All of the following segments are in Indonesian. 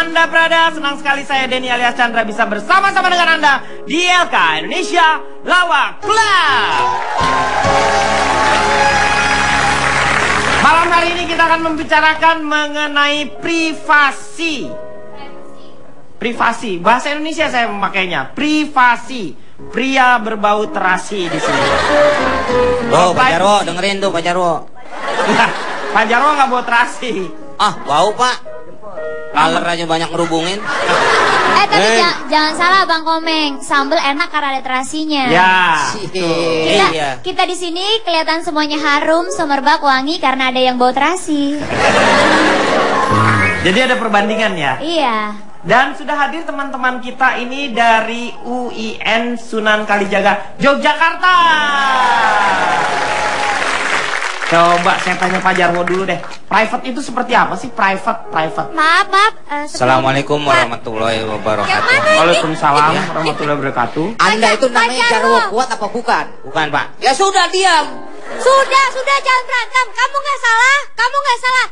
Anda berada? Senang sekali saya Denny alias Chandra bisa bersama-sama dengan Anda di LK Indonesia Lawak Club. Malam hari ini kita akan membicarakan mengenai privasi. Privasi, bahasa Indonesia saya memakainya. Privasi. Pria berbau terasi di sini. Oh, Pak Jarwo, dengerin tuh Pak Jarwo. Pak Jarwo nggak bau terasi. Ah, bau Pak. Kaler aja banyak ngerubungin. Tapi jangan salah Bang Komeng, sambal enak karena ada terasinya. Ya. Kita di sini kelihatan semuanya harum, semerbak, wangi karena ada yang bau terasi. Jadi ada perbandingan ya? Iya. Dan sudah hadir teman-teman kita ini dari UIN Sunan Kalijaga, Yogyakarta. Coba saya tanya Pak Jarwo dulu deh. Private itu seperti apa sih? Private. Maaf. Assalamualaikum warahmatullahi wabarakatuh. Waalaikumsalam warahmatullahi wabarakatuh. Anda itu namanya Jarwo kuat apa bukan? Bukan Pak. Ya sudah diam. Sudah jangan berantem. Kamu nggak salah.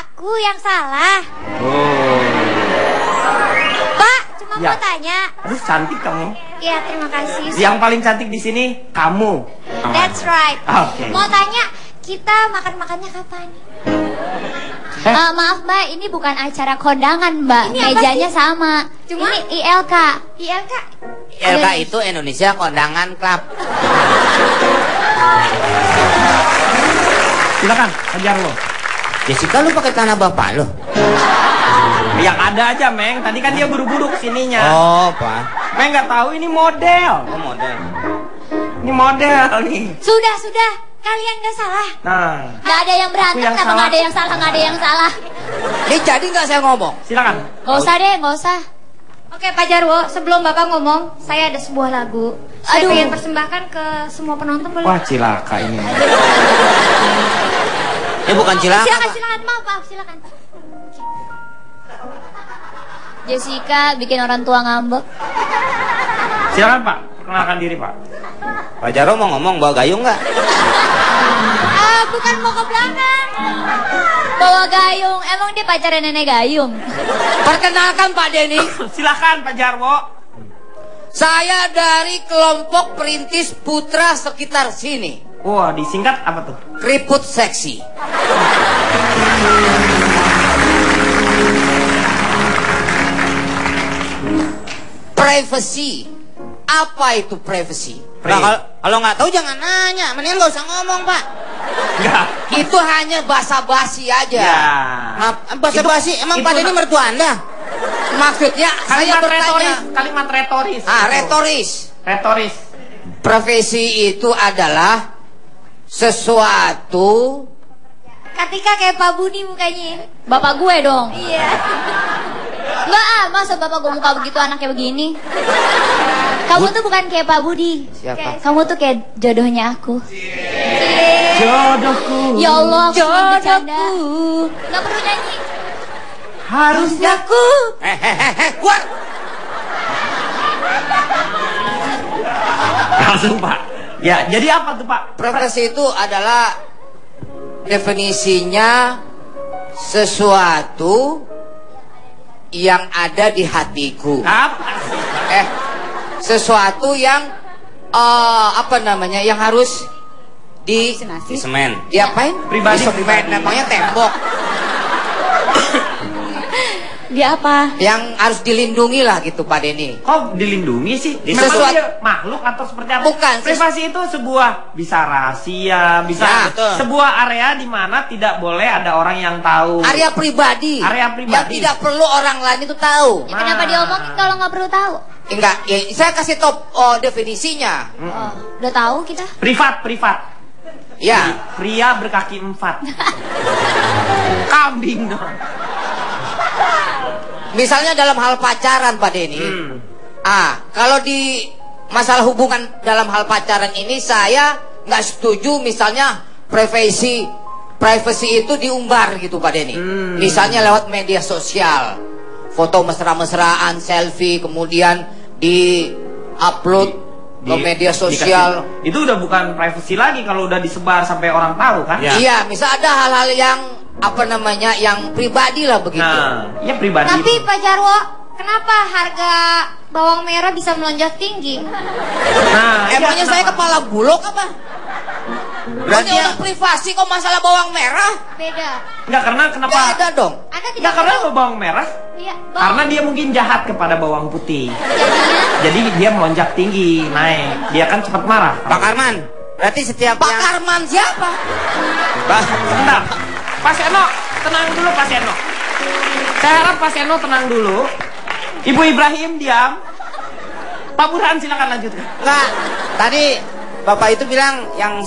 Aku yang salah. Oh. Pak, cuma Ya. mau tanya. Aduh cantik kamu. Iya, terima kasih. Yang paling cantik di sini kamu. That's right. Oke. Mau tanya, kita makannya kapan? Maaf Mbak, ini bukan acara kondangan Mbak. Ini apa Mejanya sih? sama. Cuma? Ini ILK. ILK itu Indonesia Kondangan Club. Silakan Pak Jarwo. Jessica, lu pakai tanah bapak lo? Yang ada aja Meng. Tadi kan dia buru-buru kesininya. Oh Pak. Meng nggak tahu ini model. Oh model. Ini model nih. Sudah. Kalian nggak salah. Nah, Nggak ada yang berantem, yang kenapa salah. nggak ada yang salah. Ini jadi nggak saya ngomong? silakan. Nggak usah. Oke Pak Jarwo, sebelum Bapak ngomong, saya ada sebuah lagu. Saya Aduh. ingin persembahkan ke semua penonton boleh? Wah cilaka ini. Ini bukan cilaka. Silakan, maaf, silakan. Jessica bikin orang tua ngambek. Silakan Pak, perkenalkan diri Pak. Pak Jarwo mau ngomong bawa gayung nggak? Bukan mau ke belakang. Bawa gayung, emang dia pacarnya nenek gayung. Perkenalkan Pak Denny. Silakan Pak Jarwo. Saya dari kelompok perintis putra sekitar sini. Wah, disingkat apa tuh? Keriput seksi. Privacy. Apa itu privacy? Nah, kalau nggak tahu jangan nanya, mendingan nggak usah ngomong Pak. Enggak. Itu hanya basa-basi aja. Ya. Nah, basa-basi emang itu Pak Denny mertua Anda? Maksudnya saya bertanya. Kalimat retoris. Retoris. Profesi itu adalah sesuatu. Katika kayak Pak Budi mukanya. Bapak gue dong. Iya. Enggak, masa bapak gue muka begitu anaknya begini. Kamu tuh bukan kayak Pak Budi. Siapa? Kamu tuh kayak jodohnya aku. Jodohku. Ya Allah, aku cuma bercanda. Jodohku. Gak perlu nyanyi. Harusnya Aku. Keluar. langsung Pak. Ya, jadi apa tuh Pak? Profesi itu adalah definisinya sesuatu yang ada di hatiku. Apa sih? Sesuatu yang apa namanya? Yang harus di semen. Diapain? Pribadi. Di semen, namanya tembok. Dia apa? Yang harus dilindungi lah gitu Pak Denny. Kok dilindungi sih? Memang Sesuatu- dia makhluk atau seperti apa? Bukan, Privasi itu sebuah bisa rahasia, bisa Ya, betul. sebuah area di mana tidak boleh ada orang yang tahu. Area pribadi. Area pribadi. Yang tidak perlu orang lain itu tahu. Ya, kenapa diomongin kalau nggak perlu tahu? Enggak, ya, saya kasih top definisinya. Oh, udah tahu kita? Privat. Ya, Pria berkaki 4. Kambing dong. misalnya dalam hal pacaran Pak Denny. Kalau di masalah hubungan dalam hal pacaran ini saya nggak setuju misalnya privacy itu diumbar gitu Pak Denny. Misalnya lewat media sosial, foto mesra-mesraan, selfie, kemudian di-upload ke media sosial. Itu udah bukan privacy lagi kalau udah disebar sampai orang tahu kan? Iya, misal ada hal-hal yang apa namanya yang pribadi lah begitu. Nah, ya pribadi. Tapi Pak Jarwo, kenapa harga bawang merah bisa melonjak tinggi? Nah, Emangnya saya kepala bulog apa? Berarti Ini ya- orang privasi kok masalah bawang merah? Beda. Enggak, karena kenapa? Beda dong. Anda tidak Enggak, karena tahu. bawang merah. Iya, Karena dia mungkin jahat kepada bawang putih. jadinya Jadi dia melonjak tinggi, naik. Dia kan cepat marah. Pak Karman, berarti setiap Pak yang... Karman siapa? Sebentar. Pak Seno, tenang dulu Pak Seno. Saya harap Pak Seno tenang dulu. Ibu Ibrahim diam. Pak Burhan silakan lanjutkan. Enggak, tadi Bapak itu bilang yang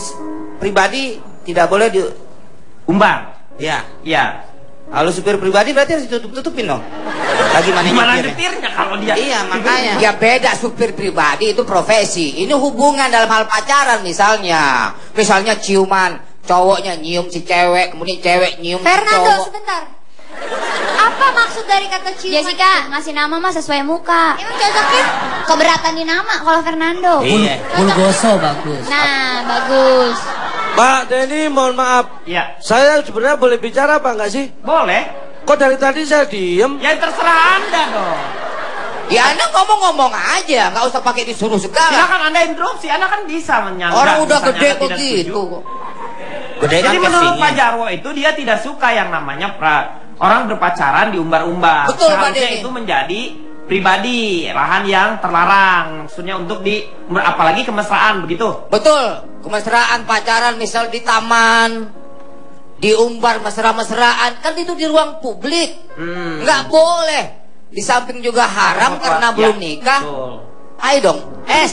pribadi tidak boleh di... Umbar. Ya, Iya. kalau supir pribadi berarti harus ditutup-tutupin dong. Lagi mana Gimana nyetirnya? nyetirnya kalau dia? Iya, makanya. Ya beda, supir pribadi itu profesi. Ini hubungan dalam hal pacaran misalnya. Misalnya ciuman, cowoknya nyium si cewek, kemudian cewek nyium si Fernando, cowok. sebentar. Apa maksud dari kata ciuman? Jessica, ngasih nama mah sesuai muka. Emang cocoknya? Keberatan di nama kalau Fernando. Iya. Bulgoso bagus. Nah, bagus. Pak Denny, mohon maaf. Iya. Saya sebenarnya boleh bicara apa enggak sih? Boleh. Kok dari tadi saya diem? Ya terserah Anda dong. Ya Anda ngomong-ngomong aja, nggak usah pakai disuruh segala. Silakan Anda interupsi. Anda kan bisa menyanggah. Orang udah misalnya gede Anda tidak begitu. setuju. Gede kan Jadi menurut casingnya. Pak Jarwo itu dia tidak suka yang namanya orang berpacaran diumbar-umbar. Betul, Pak Seharusnya Denny. itu menjadi pribadi, lahan yang terlarang. Maksudnya untuk apalagi kemesraan begitu. Betul, kemesraan pacaran misal di taman, diumbar mesra-mesraan, kan itu di ruang publik. Nggak boleh. Di samping juga haram karena Ya, belum nikah. Betul. Ayo dong.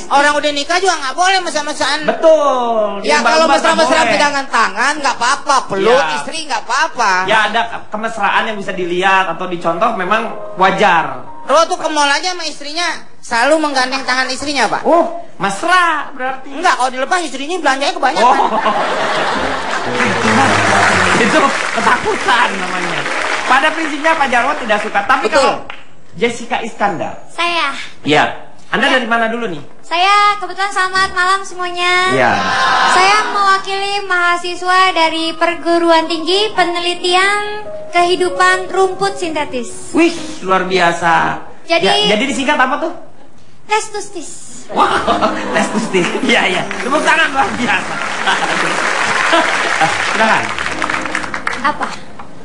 Orang udah nikah juga nggak boleh mesra-mesraan. Betul. Ya Diumbar-umbar kalau nggak mesra-mesraan boleh. pegangan tangan nggak apa-apa, peluk Ya. istri nggak apa-apa. Ya ada kemesraan yang bisa dilihat atau dicontoh memang wajar. Lo tuh ke mall aja sama istrinya selalu menggandeng tangan istrinya, Pak. Oh, mesra berarti. Enggak, kalau dilepas istrinya belanjanya kebanyakan. Oh. Itu ketakutan namanya. Pada prinsipnya Pak Jarwo tidak suka. Tapi Betul. kalau Jessica Iskandar. Saya. Ya. Anda dari mana dulu nih? Saya kebetulan selamat malam semuanya. Ya. Saya mewakili mahasiswa dari perguruan tinggi penelitian kehidupan rumput sintetis. Wih, luar biasa. Jadi- jadi disingkat apa tuh? Testustis. Wow, testustis. Iya, iya. Tepuk tangan luar biasa. Silakan. Apa?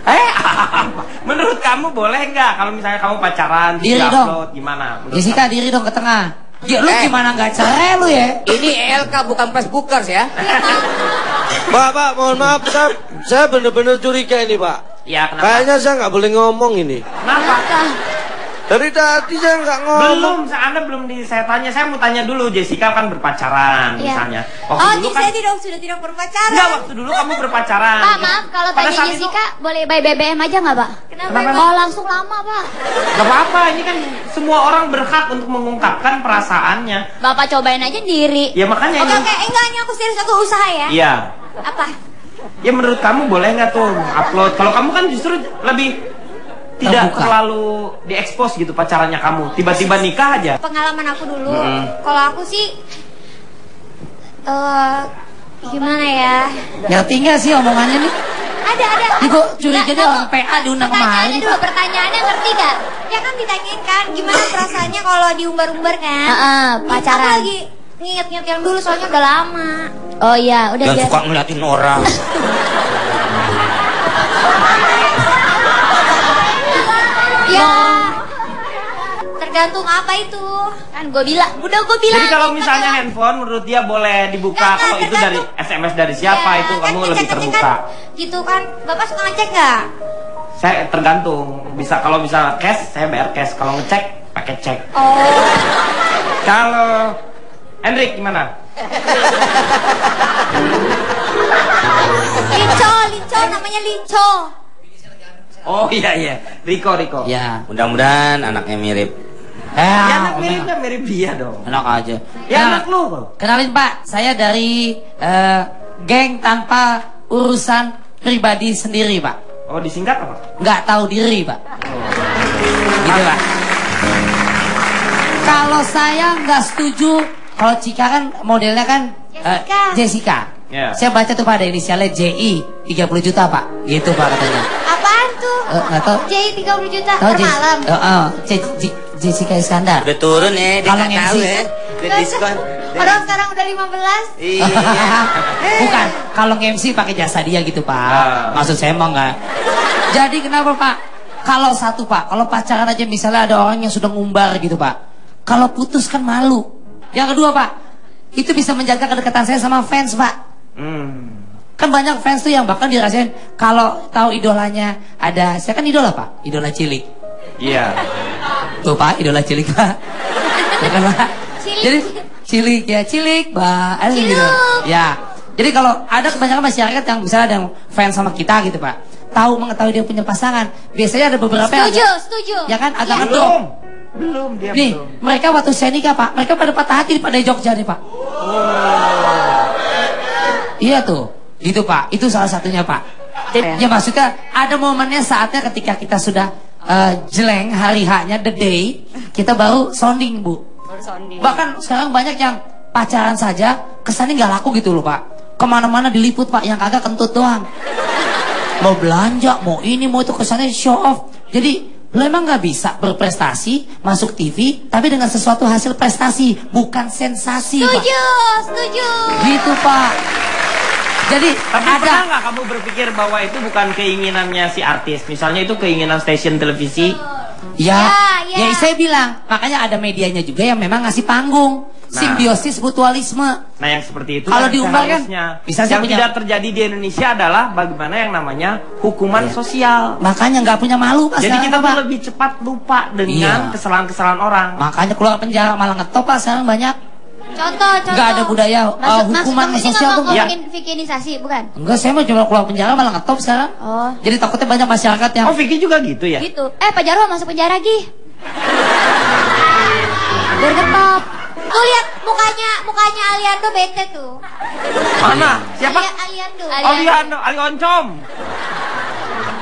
Apa? Menurut kamu boleh nggak kalau misalnya kamu pacaran Diri upload gimana? Menurut Jessica diri dong ke tengah. Ya lu Eh. gimana nggak cerai lu ya? Ini ELK bukan Facebookers ya. Pak, mohon maaf, saya bener-bener curiga ini, Pak. kamu? Ya, kenapa? Kayaknya saya nggak boleh ngomong ini. Kenapa? Dari tadi saya nggak ngomong. Belum, Anda belum saya tanya. Saya mau tanya dulu, Jessica kan berpacaran Iya. misalnya. Oh, Waktu dulu jadi saya sudah tidak berpacaran. Enggak, waktu dulu kamu berpacaran. Pak, maaf kalau Pada tanya saat itu- Jessica boleh by BBM aja nggak, Pak? Kenapa? Oh, langsung lama, Pak. Gak apa-apa, ini kan semua orang berhak untuk mengungkapkan perasaannya. Bapak cobain aja diri. Ya makanya Oke, ini. oke, enggak, ini aku serius, aku usaha ya. Iya. Apa? Ya menurut kamu boleh nggak tuh upload? Kalau kamu kan justru lebih tidak Terbuka. terlalu diekspos gitu pacarannya kamu. Tiba-tiba nikah aja. Pengalaman aku dulu, kalau aku sih gimana ya? Ngerti nggak sih omongannya nih? Ada. Ini gua curiga Nggak, dia nggak, orang PA diundang pertanyaannya kemari, dulu, Pak. pertanyaannya ngerti gak? Ya kan ditanyain kan, gimana perasaannya kalau diumbar-umbar kan? Aku Pacaran. lagi nginget-nginget yang dulu soalnya udah lama. Oh iya, udah Jangan biasa. suka ngeliatin orang. Ya, tergantung apa itu. Kan gue bilang, udah gue bilang. Jadi kalau misalnya handphone menurut dia boleh dibuka. Nggak, Kalau itu dari tergantung. SMS dari siapa Ya, itu kan kamu lebih ngecek-ngecek terbuka. kan, gitu kan, Bapak suka ngecek gak? Saya tergantung. Bisa kalau bisa cash saya bayar cash. Kalau ngecek pakai cek. Oh, Kalau Hendrik gimana? Lico namanya Lico. Oh iya. Riko. Ya. Mudah-mudahan anaknya mirip. Ya anak miripnya mirip dia dong. Enak aja. Ya Nah, anak lu kok. Kenalin Pak, saya dari geng tanpa urusan pribadi sendiri Pak. Oh disingkat apa? Nggak tahu diri Pak. Gitu Pak. Kalau saya nggak setuju, kalau Cika kan modelnya kan Jessica. Jessica. Ya. Saya baca tuh Pak, ada inisialnya JI 30 juta Pak. Gitu Pak katanya. Apaan tuh? Nggak tahu. Jadi 30 juta Tahu per malam. Jessica Iskandar. Udah turun ya, dia Kalau nggak tahu MC. ya. Udah diskon. Orang sekarang udah 15. Iya. Bukan, kalau MC pakai jasa dia gitu Pak. Maksud saya emang nggak. Jadi kenapa Pak? Kalau satu Pak, kalau pacaran aja misalnya ada orang yang sudah ngumbar gitu Pak. Kalau putus kan malu. Yang kedua Pak, itu bisa menjaga kedekatan saya sama fans Pak. Kan banyak fans tuh yang bahkan dirasain kalau tahu idolanya ada, saya kan idola Pak, idola cilik. Iya. Tuh Pak, idola cilik Pak. Ya kan Pak? Cilik. Jadi cilik ya, cilik Pak. Ada gitu. Ya. Jadi kalau ada kebanyakan masyarakat yang misalnya ada yang fans sama kita gitu Pak, tahu mengetahui dia punya pasangan, biasanya ada beberapa yang Setuju. ya kan agak Ya. ngedrop. Belum dia Nih, belum. mereka waktu saya nikah Pak, mereka pada patah hati pada Jogja nih Pak. Iya tuh, gitu Pak. Itu salah satunya Pak. Ya maksudnya ada momennya saatnya ketika kita sudah jeleng hari haknya the day, kita baru sounding Bu. Bahkan sekarang banyak yang pacaran saja kesannya nggak laku gitu loh Pak. Kemana-mana diliput Pak, yang kagak kentut doang. Mau belanja, mau ini, mau itu, kesannya show off. Jadi lo emang nggak bisa berprestasi masuk TV tapi dengan sesuatu hasil prestasi, bukan sensasi Pak. Setuju. Gitu Pak. Jadi Tapi ada pernah nggak kamu berpikir bahwa itu bukan keinginannya si artis? Misalnya itu keinginan stasiun televisi. ya, Ya. saya bilang makanya ada medianya juga yang memang ngasih panggung. Simbiosis mutualisme. Nah yang seperti itu Kalau yang diumbar kan, seharusnya. bisa saya yang punya- tidak terjadi di Indonesia adalah bagaimana yang namanya hukuman sosial. Makanya nggak punya malu Pak. Jadi sekarang, kita Pak. tuh lebih cepat lupa dengan Iya. kesalahan-kesalahan orang. Makanya keluar penjara malah ngetop Pak sekarang banyak. Contoh. Nggak ada budaya hukuman maksud sosial tuh. Ya. ngomongin vikinisasi, bukan? Enggak, saya mau coba keluar penjara malah ngetop sekarang. Oh. Jadi takutnya banyak masyarakat yang Oh Vicky juga gitu ya? Gitu. Pak Jarwo masuk penjara lagi. Biar getop. Tuh lihat mukanya Aliando bete tuh. Mana? Siapa? Aliando. Ali Oncom.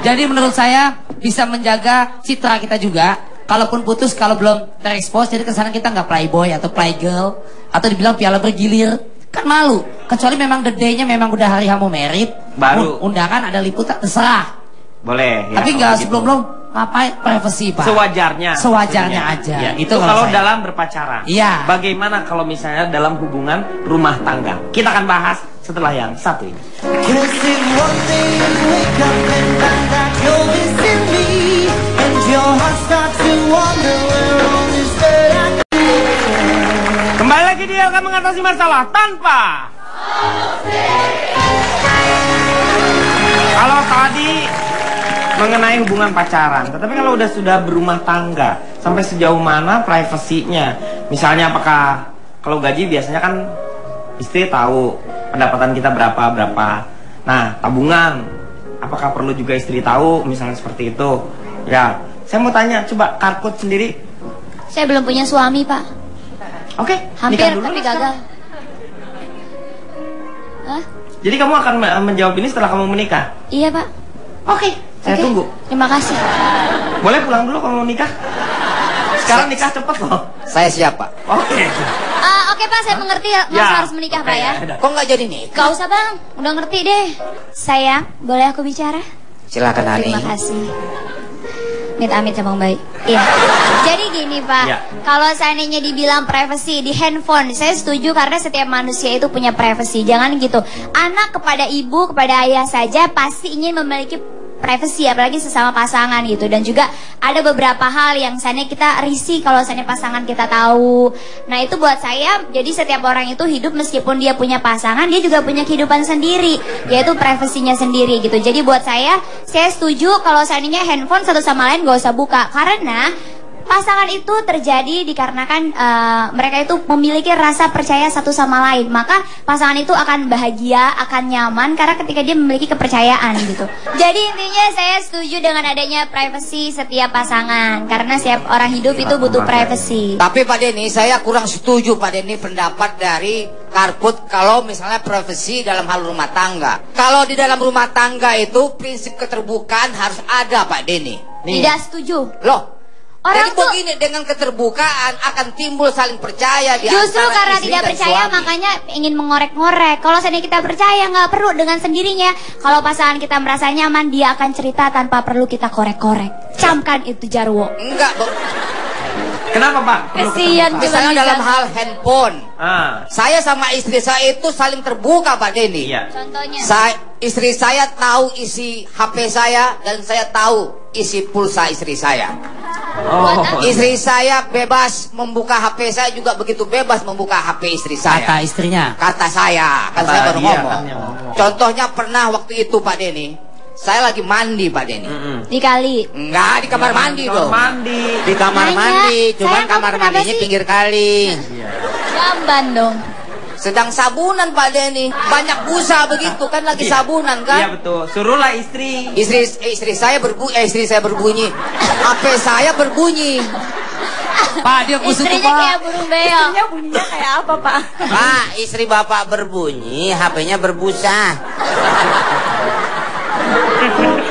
Jadi menurut saya bisa menjaga citra kita juga. Kalaupun putus, kalau belum terekspos, jadi kesana kita nggak playboy atau playgirl atau dibilang piala bergilir, kan malu. Kecuali memang the day-nya memang udah hari kamu merit, Baru. undangan ada liputan, terserah. Boleh. Ya, Tapi kalau nggak gitu. sebelum ngapain privacy Pak. Sewajarnya. Sewajarnya maksudnya. aja. Ya, Itu itu kalau kalau saya. dalam berpacaran. Iya. Bagaimana kalau misalnya dalam hubungan rumah tangga? Kita akan bahas setelah yang satu ini. Kembali lagi dia akan mengatasi masalah tanpa. Kalau tadi mengenai hubungan pacaran, tetapi kalau sudah berumah tangga, sampai sejauh mana privasinya? Misalnya apakah kalau gaji biasanya kan istri tahu pendapatan kita berapa. Nah, tabungan, apakah perlu juga istri tahu? Misalnya seperti itu. Ya, saya mau tanya, coba Karput sendiri. Saya belum punya suami, Pak. Oke, Hampir nikah dulu tapi lah gagal. sekarang. Hah? Jadi kamu akan menjawab ini setelah kamu menikah? Iya, Pak. Oke, saya Oke. tunggu. Terima kasih. Boleh pulang dulu kalau mau nikah? Sekarang nikah cepet loh. Saya siapa? Oke. Oke, Pak, saya mengerti Mas Ya. harus menikah, Pak ya. Kok nggak jadi nih? Gak usah, Bang. Udah ngerti deh. Sayang, boleh aku bicara? Silakan Ani. Terima kasih. Amit-amit ya Bang Baik. Iya. Jadi gini Pak, Ya. kalau seandainya dibilang privacy di handphone, saya setuju karena setiap manusia itu punya privacy. Jangan gitu. Anak kepada ibu, kepada ayah saja pasti ingin memiliki privacy, apalagi sesama pasangan gitu. Dan juga ada beberapa hal yang seandainya kita risih kalau seandainya pasangan kita tahu. Nah itu buat saya, jadi setiap orang itu hidup meskipun dia punya pasangan, dia juga punya kehidupan sendiri, yaitu privasinya sendiri gitu. Jadi buat saya setuju kalau seandainya handphone satu sama lain gak usah buka. Karena pasangan itu terjadi dikarenakan mereka itu memiliki rasa percaya satu sama lain. Maka pasangan itu akan bahagia, akan nyaman karena ketika dia memiliki kepercayaan gitu. Jadi intinya saya setuju dengan adanya privacy setiap pasangan. Karena setiap orang hidup itu butuh privacy. Tapi Pak Denny, saya kurang setuju Pak Denny pendapat dari Karput kalau misalnya privasi dalam hal rumah tangga. Kalau di dalam rumah tangga itu prinsip keterbukaan harus ada Pak Denny. Tidak setuju. Loh, Jadi begini, dengan keterbukaan akan timbul saling percaya di Justru antara karena istri tidak dan percaya suami. makanya ingin mengorek-ngorek. Kalau seandainya kita percaya nggak perlu dengan sendirinya. Kalau pasangan kita merasa nyaman, dia akan cerita tanpa perlu kita korek-korek. Camkan itu Jarwo. Enggak, Kenapa Pak? Kesian misalnya dalam hal handphone. Ah. Saya sama istri saya itu saling terbuka Pak Denny. Iya. Contohnya. Istri saya tahu isi HP saya dan saya tahu isi pulsa istri saya. Oh. Istri saya bebas membuka HP saya juga begitu bebas membuka HP istri saya. Kata istrinya. Kata saya, kan Kata saya baru dia ngomong. kan yang ngomong. Contohnya pernah waktu itu Pak Denny, saya lagi mandi Pak Denny. Dikali. Enggak, di kamar mandi Kamar dong. mandi. Di kamar Nanya, mandi, cuman sayang, kamu kamar kenapa mandinya sih? pinggir kali. Jamban dong. Sedang sabunan Pak Denny. Banyak busa begitu kan lagi sabunan Iya kan? betul. Suruhlah istri. Istri saya berbunyi. HP saya berbunyi. Pak, dia musuh Istrinya Pak. kayak burung beo. bunyinya kayak apa, Pak? Pak, istri bapak berbunyi, HP-nya berbusa.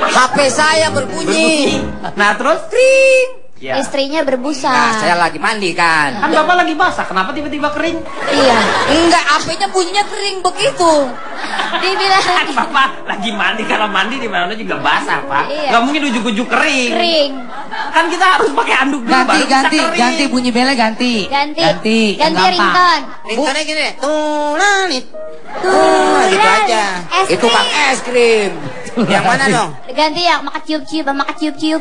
HP saya berbunyi. Nah terus? Kring. Ya. Istrinya berbusa. Nah, saya lagi mandi kan. Kan Bapak lagi basah, kenapa tiba-tiba kering? Iya. Enggak, HP-nya bunyinya kering begitu. Dibilang Kan Bapak lagi mandi, kalau mandi di mana juga basah, Pak. Iya. Gak mungkin ujuk-ujuk kering. kering. Kan kita harus pakai anduk dulu Ganti, baru bisa ganti, kering. ganti bunyi belnya ganti. Ganti. Ganti. yang gampang. ringtone. Ringtone gini, tunanit. Gitu aja. Es Itu Kang krim. es krim. Yang mana dong? Ganti yang makan ciup-ciup, makan ciup-ciup.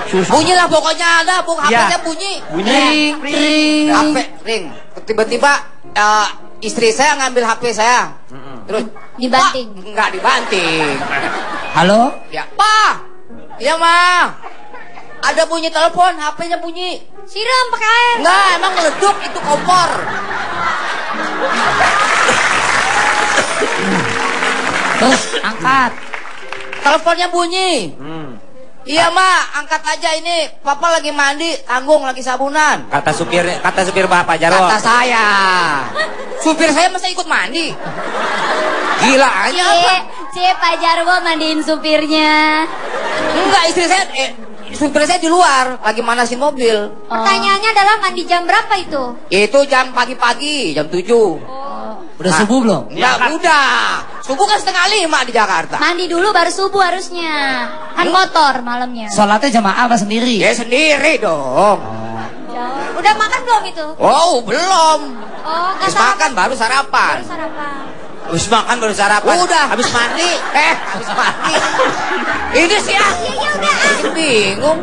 Bunyi lah pokoknya ada, HP-nya Ya. bunyi. Bunyi. Ring. HP ring. Tiba-tiba istri saya ngambil HP saya. Terus Dibanting. "Pak," enggak dibanting. Halo? Ya, Pak. Iya, Ma. Ada bunyi telepon, HP-nya bunyi. Siram pakai air. Enggak, emang meleduk itu kompor. Terus angkat. Teleponnya bunyi. Iya, Ma, angkat aja ini. Papa lagi mandi, tanggung lagi sabunan. Kata supir bapak Jarwo. Kata saya. Supir saya masa ikut mandi? Gila aja apa? Cie Pak Jarwo mandiin supirnya. Enggak, supir saya di luar lagi manasin mobil. Pertanyaannya adalah mandi jam berapa itu? Itu jam pagi-pagi, jam 7. Udah subuh belum? Enggak, udah. Subuh kan 4:30 di Jakarta. Mandi dulu baru subuh harusnya. Kan kotor malamnya. Sholatnya jamaah apa sendiri? Ya sendiri dong. Udah makan belum itu? Oh, belum. Oh, nggak Habis makan baru sarapan. Baru sarapan. Habis makan baru sarapan. Udah. Habis mandi. Habis mandi. Ini sih Iya, udah. bikin bingung.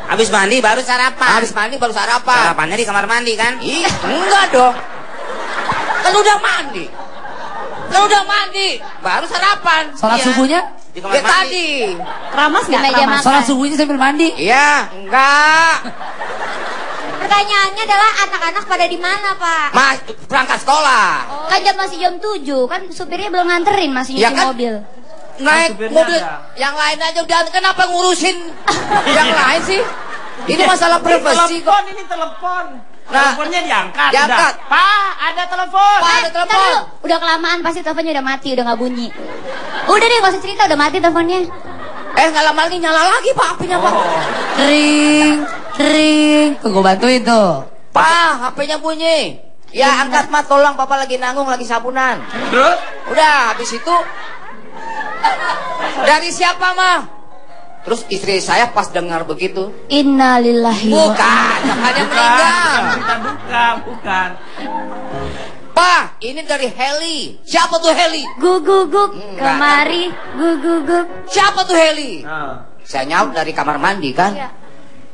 Habis mandi baru sarapan. Habis mandi baru sarapan. Sarapannya di kamar mandi kan? Ih, enggak dong. Kan udah mandi. Baru sarapan. Sholat Iya. subuhnya? Di kamar Ya mandi. tadi. Keramas nggak? Meja makan. Sholat subuhnya sambil mandi? Iya, enggak. Pertanyaannya adalah anak-anak pada di mana, Pak? Mas berangkat sekolah. Kan masih jam 7. Kan supirnya belum nganterin, masih nyuci Ya kan? mobil. Naik supirnya mobil ada. yang lain aja udah, kenapa ngurusin yang lain sih? Ini masalah privasi kok. Ini telepon. Nah, Teleponnya diangkat. diangkat. Udah. Pak, ada telepon. Pak, ada Ntar telepon. dulu, udah kelamaan pasti teleponnya udah mati, udah nggak bunyi. Udah deh, gak usah cerita, udah mati teleponnya. Nggak lama lagi nyala lagi Pak apinya Pak. Ring. Ring. Tuh gue bantuin tuh. Pak, HP-nya bunyi. Ya angkat Mak, tolong Papa lagi nanggung, lagi sabunan. Terus? Udah, habis itu dari siapa Mah? Terus istri saya pas dengar begitu, Innalillahi wa bukan, ada yang meninggal. Kita duka, bukan. Pak, ini dari Heli. Siapa tuh Heli? Guguguk Enggak. kemari, guguguk. Siapa tuh Heli? Nah. Saya nyaut dari kamar mandi kan. Iya.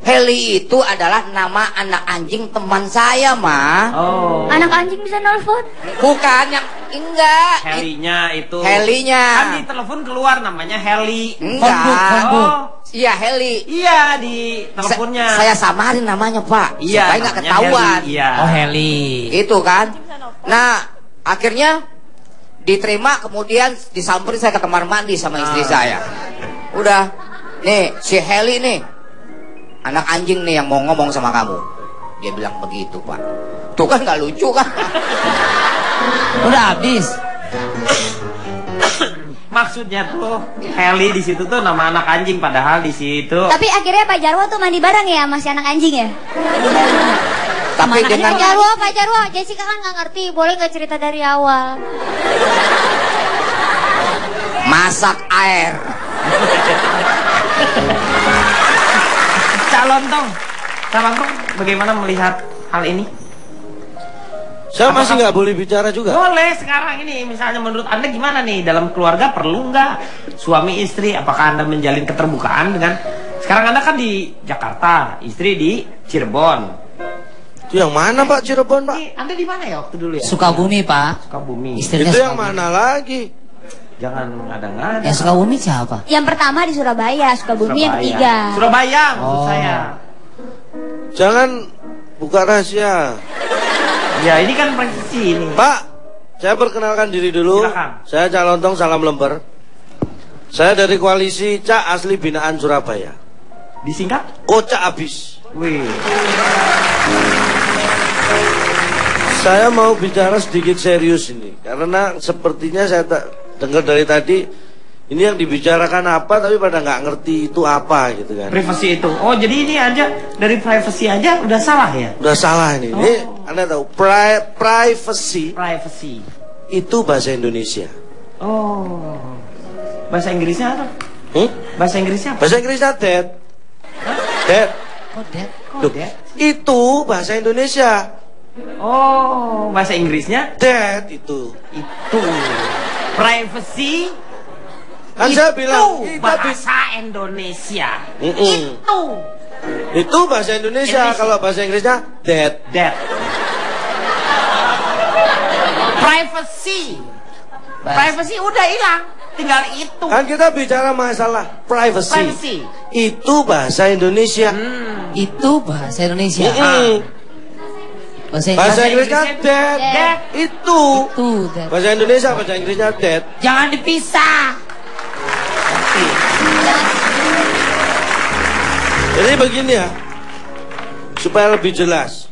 Heli itu adalah nama anak anjing teman saya, Ma. Oh. Anak anjing bisa nelfon? Bukan yang enggak. Helinya itu. Helinya. Kan di telepon keluar namanya Heli. Phonebook, Enggak. phonebook. Oh. Iya, Heli. Iya di teleponnya. Saya samarin namanya, Pak. Iya, Supaya nggak namanya ketahuan. Heli, Iya. Oh Heli. Itu kan. Nah, akhirnya diterima, kemudian disamperin saya ke kamar mandi sama istri saya. Udah, nih si Heli nih, anak anjing nih yang mau ngomong sama kamu. Dia bilang begitu Pak. Tuh kan nggak lucu kan? Udah habis. Maksudnya tuh Heli di situ tuh nama anak anjing, padahal di situ. Tapi akhirnya Pak Jarwo tuh mandi bareng ya masih anak anjing ya? Tapi dengan Pak Jarwo, Jessica kan nggak ngerti, boleh nggak cerita dari awal? masak air. Cak Lontong, bagaimana melihat hal ini? Saya masih nggak boleh bicara juga. Boleh sekarang ini, misalnya menurut Anda gimana nih dalam keluarga, perlu nggak suami istri? Apakah Anda menjalin keterbukaan dengan? Sekarang Anda kan di Jakarta, istri di Cirebon. Itu yang mana Pak, Cirebon Pak? Anda di mana ya waktu dulu ya? Sukabumi Pak. Sukabumi. Istrinya Itu yang Sukabumi. mana lagi? Jangan ngada-ngada. Yang Sukabumi siapa? Yang pertama di Surabaya, Sukabumi yang ketiga. Surabaya maksud saya. Jangan buka rahasia. Ya ini kan privasi ini. Pak, saya perkenalkan diri dulu. Silakan. Saya Cak Lontong, salam lembar. Saya dari koalisi Cak Asli Binaan Surabaya. Disingkat? Kocak abis. Wih. Saya mau bicara sedikit serius ini, karena sepertinya saya dengar dari tadi ini yang dibicarakan apa, tapi pada nggak ngerti itu apa gitu kan. Privasi itu. Oh jadi ini aja dari privasi aja udah salah ya? Udah salah ini. Ini Anda tahu privacy Privasi. itu bahasa Indonesia. Oh. Bahasa Inggrisnya apa? Bahasa Inggrisnya apa? Bahasa Inggrisnya dead. Dead. Oh, Dad. Loh, itu bahasa Indonesia. Oh, bahasa Inggrisnya Dead itu. itu. Privacy Kan itu saya bilang kita bahasa Indonesia. Mm-mm. Itu bahasa Indonesia. Kalau bahasa Inggrisnya dead. That. Privacy. Privacy udah hilang. Tinggal itu. Kan kita bicara masalah privacy. Privacy. Itu bahasa Indonesia. Itu bahasa Indonesia. Mm-mm. Bahasa Inggrisnya dead. Dead. Itu. Itu Dad. Bahasa Indonesia, bahasa Inggrisnya dead. Jangan dipisah. Jadi begini ya, supaya lebih jelas,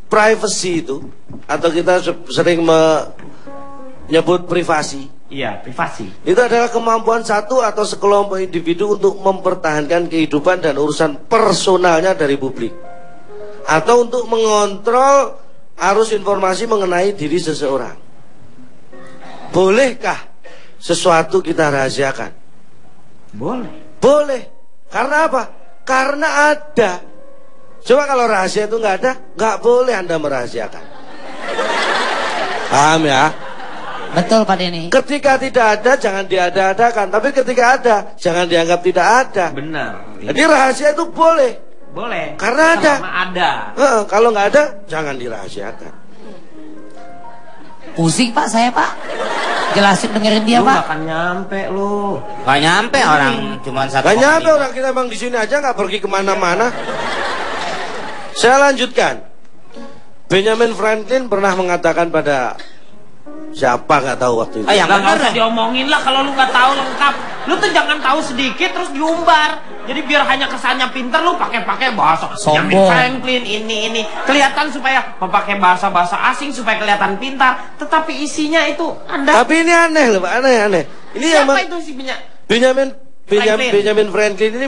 privacy itu, atau kita sering menyebut privasi, Iya, privasi. itu adalah kemampuan satu atau sekelompok individu untuk mempertahankan kehidupan dan urusan personalnya dari publik, atau untuk mengontrol arus informasi mengenai diri seseorang. Bolehkah sesuatu kita rahasiakan? Boleh. Boleh. Karena apa? Karena ada. Coba kalau rahasia itu nggak ada, nggak boleh Anda merahasiakan. Paham ya? Betul Pak Denny. Ketika tidak ada, jangan diada-adakan. Tapi ketika ada, jangan dianggap tidak ada. Benar. Jadi rahasia itu boleh. Boleh. Karena ada. Selama ada. Kalau nggak ada, jangan dirahasiakan. Pusing Pak saya Pak. Jelasin dengerin dia Lu Pak. gak akan nyampe lu. Gak nyampe orang, cuman satu. Gak nyampe orang kita emang di sini aja, nggak pergi kemana-mana. Saya lanjutkan. Benjamin Franklin pernah mengatakan pada siapa nggak tahu waktu itu. Yang Lah nggak bener usah dong. diomongin lah kalau lu nggak tahu lengkap. Lu tuh jangan tahu sedikit terus diumbar. Jadi biar hanya kesannya pinter lu pakai bahasa Sombong. Benjamin Franklin ini kelihatan supaya memakai bahasa asing supaya kelihatan pintar. Tetapi isinya itu Anda. Tapi ini aneh loh Pak, aneh. Ini Siapa emang itu si Benjamin Franklin ini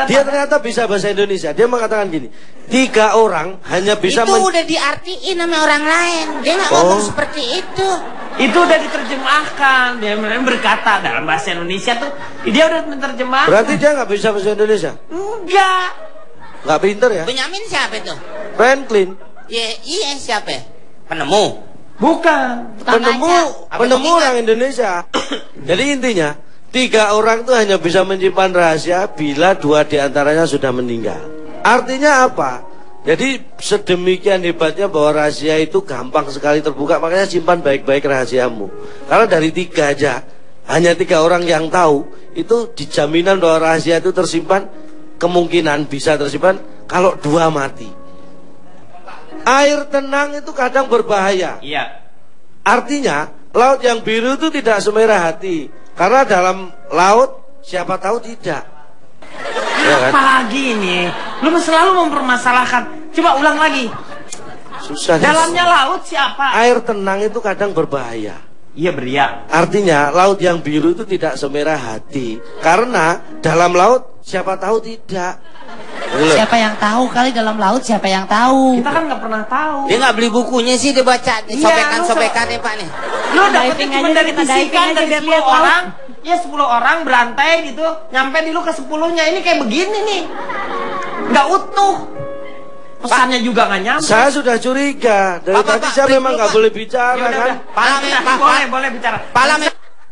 dia ternyata bisa bahasa Indonesia. Dia mengatakan gini, 3 orang hanya bisa Itu udah diartiin sama orang lain. Dia nggak ngomong seperti itu. Itu udah diterjemahkan. Dia berkata dalam bahasa Indonesia tuh dia udah menerjemahkan. Berarti dia nggak bisa bahasa Indonesia? Enggak. Nggak pinter ya? Benyamin siapa itu? Franklin. Iya siapa? Penemu. Bukan. Penemu orang Indonesia. Jadi intinya 3 orang itu hanya bisa menyimpan rahasia bila 2 diantaranya sudah meninggal. Artinya apa? Jadi sedemikian hebatnya bahwa rahasia itu gampang sekali terbuka. Makanya simpan baik-baik rahasiamu. Karena dari 3 aja, hanya 3 orang yang tahu, itu dijaminan bahwa rahasia itu tersimpan. Kemungkinan bisa tersimpan kalau 2 mati. Air tenang itu kadang berbahaya. Iya. Artinya laut yang biru itu tidak semerah hati. Karena dalam laut siapa tahu tidak. Ya kan? Apalagi ini, lu selalu mempermasalahkan. Coba ulang lagi. Susah. Dalamnya laut siapa? Air tenang itu kadang berbahaya. Iya, beria. Artinya laut yang biru itu tidak semerah hati. Karena dalam laut siapa tahu tidak. Siapa yang tahu kali dalam laut, siapa yang tahu? Kita kan nggak pernah tahu. Dia nggak beli bukunya sih, dia baca sobekan-sobekannya Pak nih. Lu dapetnya cuma dari bisikan dari 10 orang. Ya 10 orang berantai gitu, nyampe di lu ke 10-nya. Ini kayak begini nih. Nggak utuh. Pesannya juga nggak nyampe. Saya sudah curiga. Dari tadi saya memang nggak boleh bicara kan. Boleh bicara.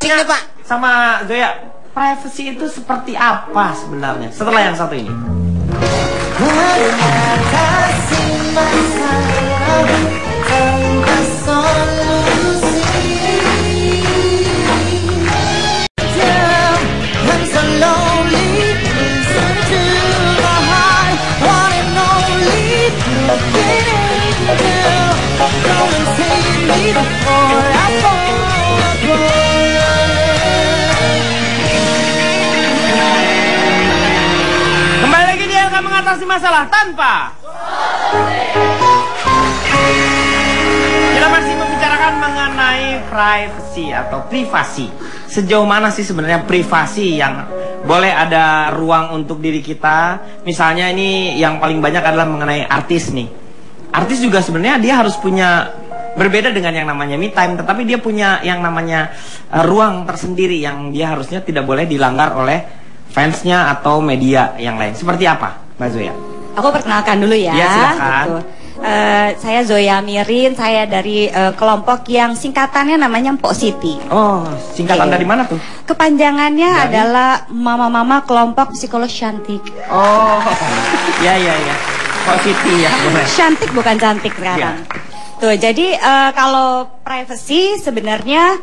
Ini Pak. Sama Zoya, privacy itu seperti apa sebenarnya setelah yang satu ini? Kembali lagi dia akan mengatasi masalah tanpa. Kita masih membicarakan mengenai privacy atau privasi. Sejauh mana sih sebenarnya privasi yang boleh ada ruang untuk diri kita? Misalnya ini yang paling banyak adalah mengenai artis nih. Artis juga sebenarnya dia harus punya, berbeda dengan yang namanya me time, tetapi dia punya yang namanya ruang tersendiri yang dia harusnya tidak boleh dilanggar oleh fansnya atau media yang lain. Seperti apa, Mbak Zoya? Aku perkenalkan dulu ya. Ya, silakan. Gitu. Saya Zoya Mirin, saya dari kelompok yang singkatannya namanya Mpok Siti. Oh, singkatan dari mana tuh? Kepanjangannya adalah Mama-Mama Kelompok Psikolog Cantik. Oh, ya. Mpok Siti ya. Cantik bukan cantik sekarang. Ya. Tuh, jadi kalau privacy sebenarnya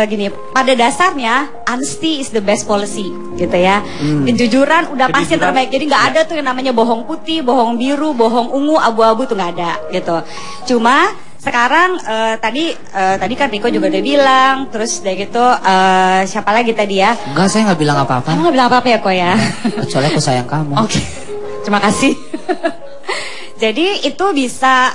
gini, pada dasarnya honesty is the best policy, gitu ya. Kejujuran udah pasti terbaik. Jadi nggak ada tuh yang namanya bohong putih, bohong biru, bohong ungu, abu-abu tuh nggak ada, gitu. Cuma sekarang tadi kan Riko juga udah bilang, terus udah gitu siapa lagi tadi ya? Enggak, saya nggak bilang apa-apa. Kamu nggak bilang apa-apa ya, Ko ya? Kecuali aku sayang kamu. Oke, terima kasih. Jadi itu bisa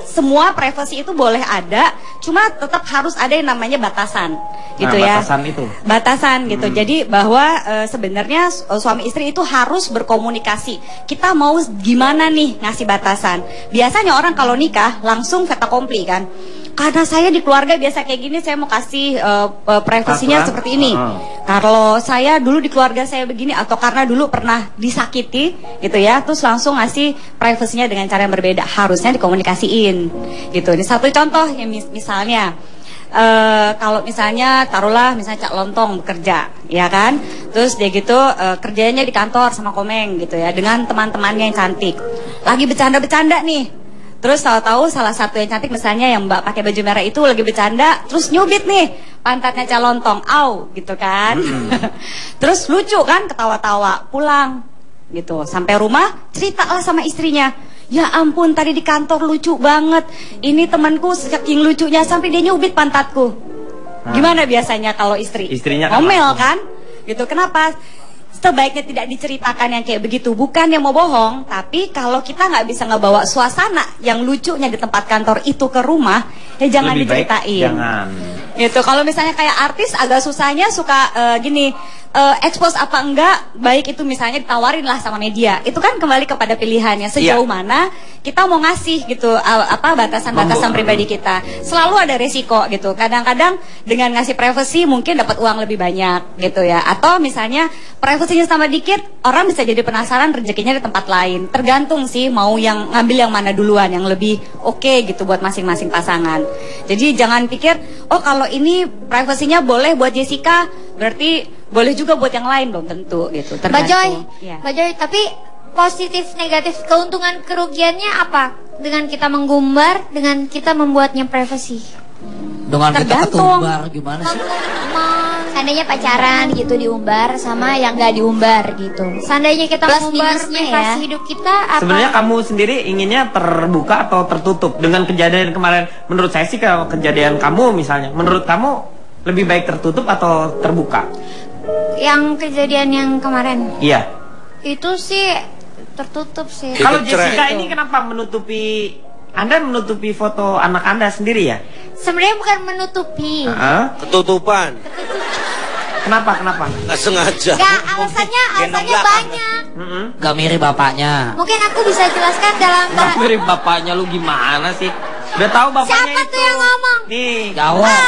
semua privacy itu boleh ada, cuma tetap harus ada yang namanya batasan, gitu ya. Batasan itu. Batasan gitu. Jadi bahwa sebenarnya suami istri itu harus berkomunikasi. Kita mau gimana nih ngasih batasan? Biasanya orang kalau nikah langsung fait accompli kan. Karena saya di keluarga biasa kayak gini, saya mau kasih privasinya seperti ini. Kalau saya dulu di keluarga saya begini, atau karena dulu pernah disakiti, gitu ya, terus langsung ngasih privasinya dengan cara yang berbeda. Harusnya dikomunikasiin, gitu. Ini satu contoh ya, misalnya. Kalau misalnya taruhlah misalnya Cak Lontong bekerja, ya kan, terus dia gitu kerjanya di kantor sama Komeng gitu ya, dengan teman-temannya yang cantik, lagi bercanda-bercanda nih. Terus tahu-tahu salah satu yang cantik misalnya yang Mbak pakai baju merah itu lagi bercanda, terus nyubit nih pantatnya Cak Lontong, au gitu kan. Terus lucu kan, ketawa-tawa, pulang gitu. Sampai rumah ceritalah sama istrinya. Ya ampun, tadi di kantor lucu banget. Ini temanku saking lucunya sampai dia nyubit pantatku. Gimana biasanya kalau istri? Istrinya ngomel kan? Gitu. Kenapa? Sebaiknya tidak diceritakan yang kayak begitu. Bukan yang mau bohong, tapi kalau kita nggak bisa ngebawa suasana yang lucunya di tempat kantor itu ke rumah, ya jangan lebih diceritain. Baik, jangan. Gitu. Kalau misalnya kayak artis agak susahnya suka gini, expose apa enggak, baik itu misalnya ditawarin lah sama media. Itu kan kembali kepada pilihannya sejauh mana kita mau ngasih gitu apa batasan-batasan pribadi kita. Selalu ada resiko gitu. Kadang-kadang dengan ngasih privacy mungkin dapat uang lebih banyak gitu ya. Atau misalnya privasinya sama dikit, orang bisa jadi penasaran rezekinya di tempat lain. Tergantung sih mau yang ngambil yang mana duluan, yang lebih oke gitu buat masing-masing pasangan. Jadi jangan pikir, oh kalau ini privasinya boleh buat Jessica, berarti boleh juga buat yang lain, belum tentu gitu. Mbak Joy, ya. Mbak Joy, tapi positif negatif keuntungan kerugiannya apa dengan kita menggumbar, dengan kita membuatnya privasi? Dengan kita ketumbar gimana sih? Seandainya pacaran gitu diumbar sama yang nggak diumbar gitu. Seandainya kita mengumbar privasi hidup kita apa? Sebenarnya kamu sendiri inginnya terbuka atau tertutup dengan kejadian kemarin? Menurut saya sih kalau kejadian kamu misalnya, menurut kamu lebih baik tertutup atau terbuka? Yang kejadian yang kemarin? Iya. Itu sih tertutup sih. Kalau Jessica ini kenapa menutupi? Anda menutupi foto anak Anda sendiri ya? Sebenarnya bukan menutupi. Ketutupan. Kenapa? Nggak sengaja. Gak, alasannya banyak. Gak mirip bapaknya. Mungkin aku bisa jelaskan dalam Nggak mirip bapaknya, lu gimana sih? Udah tahu bapaknya Siapa itu. tuh yang ngomong? Nih. Jawab.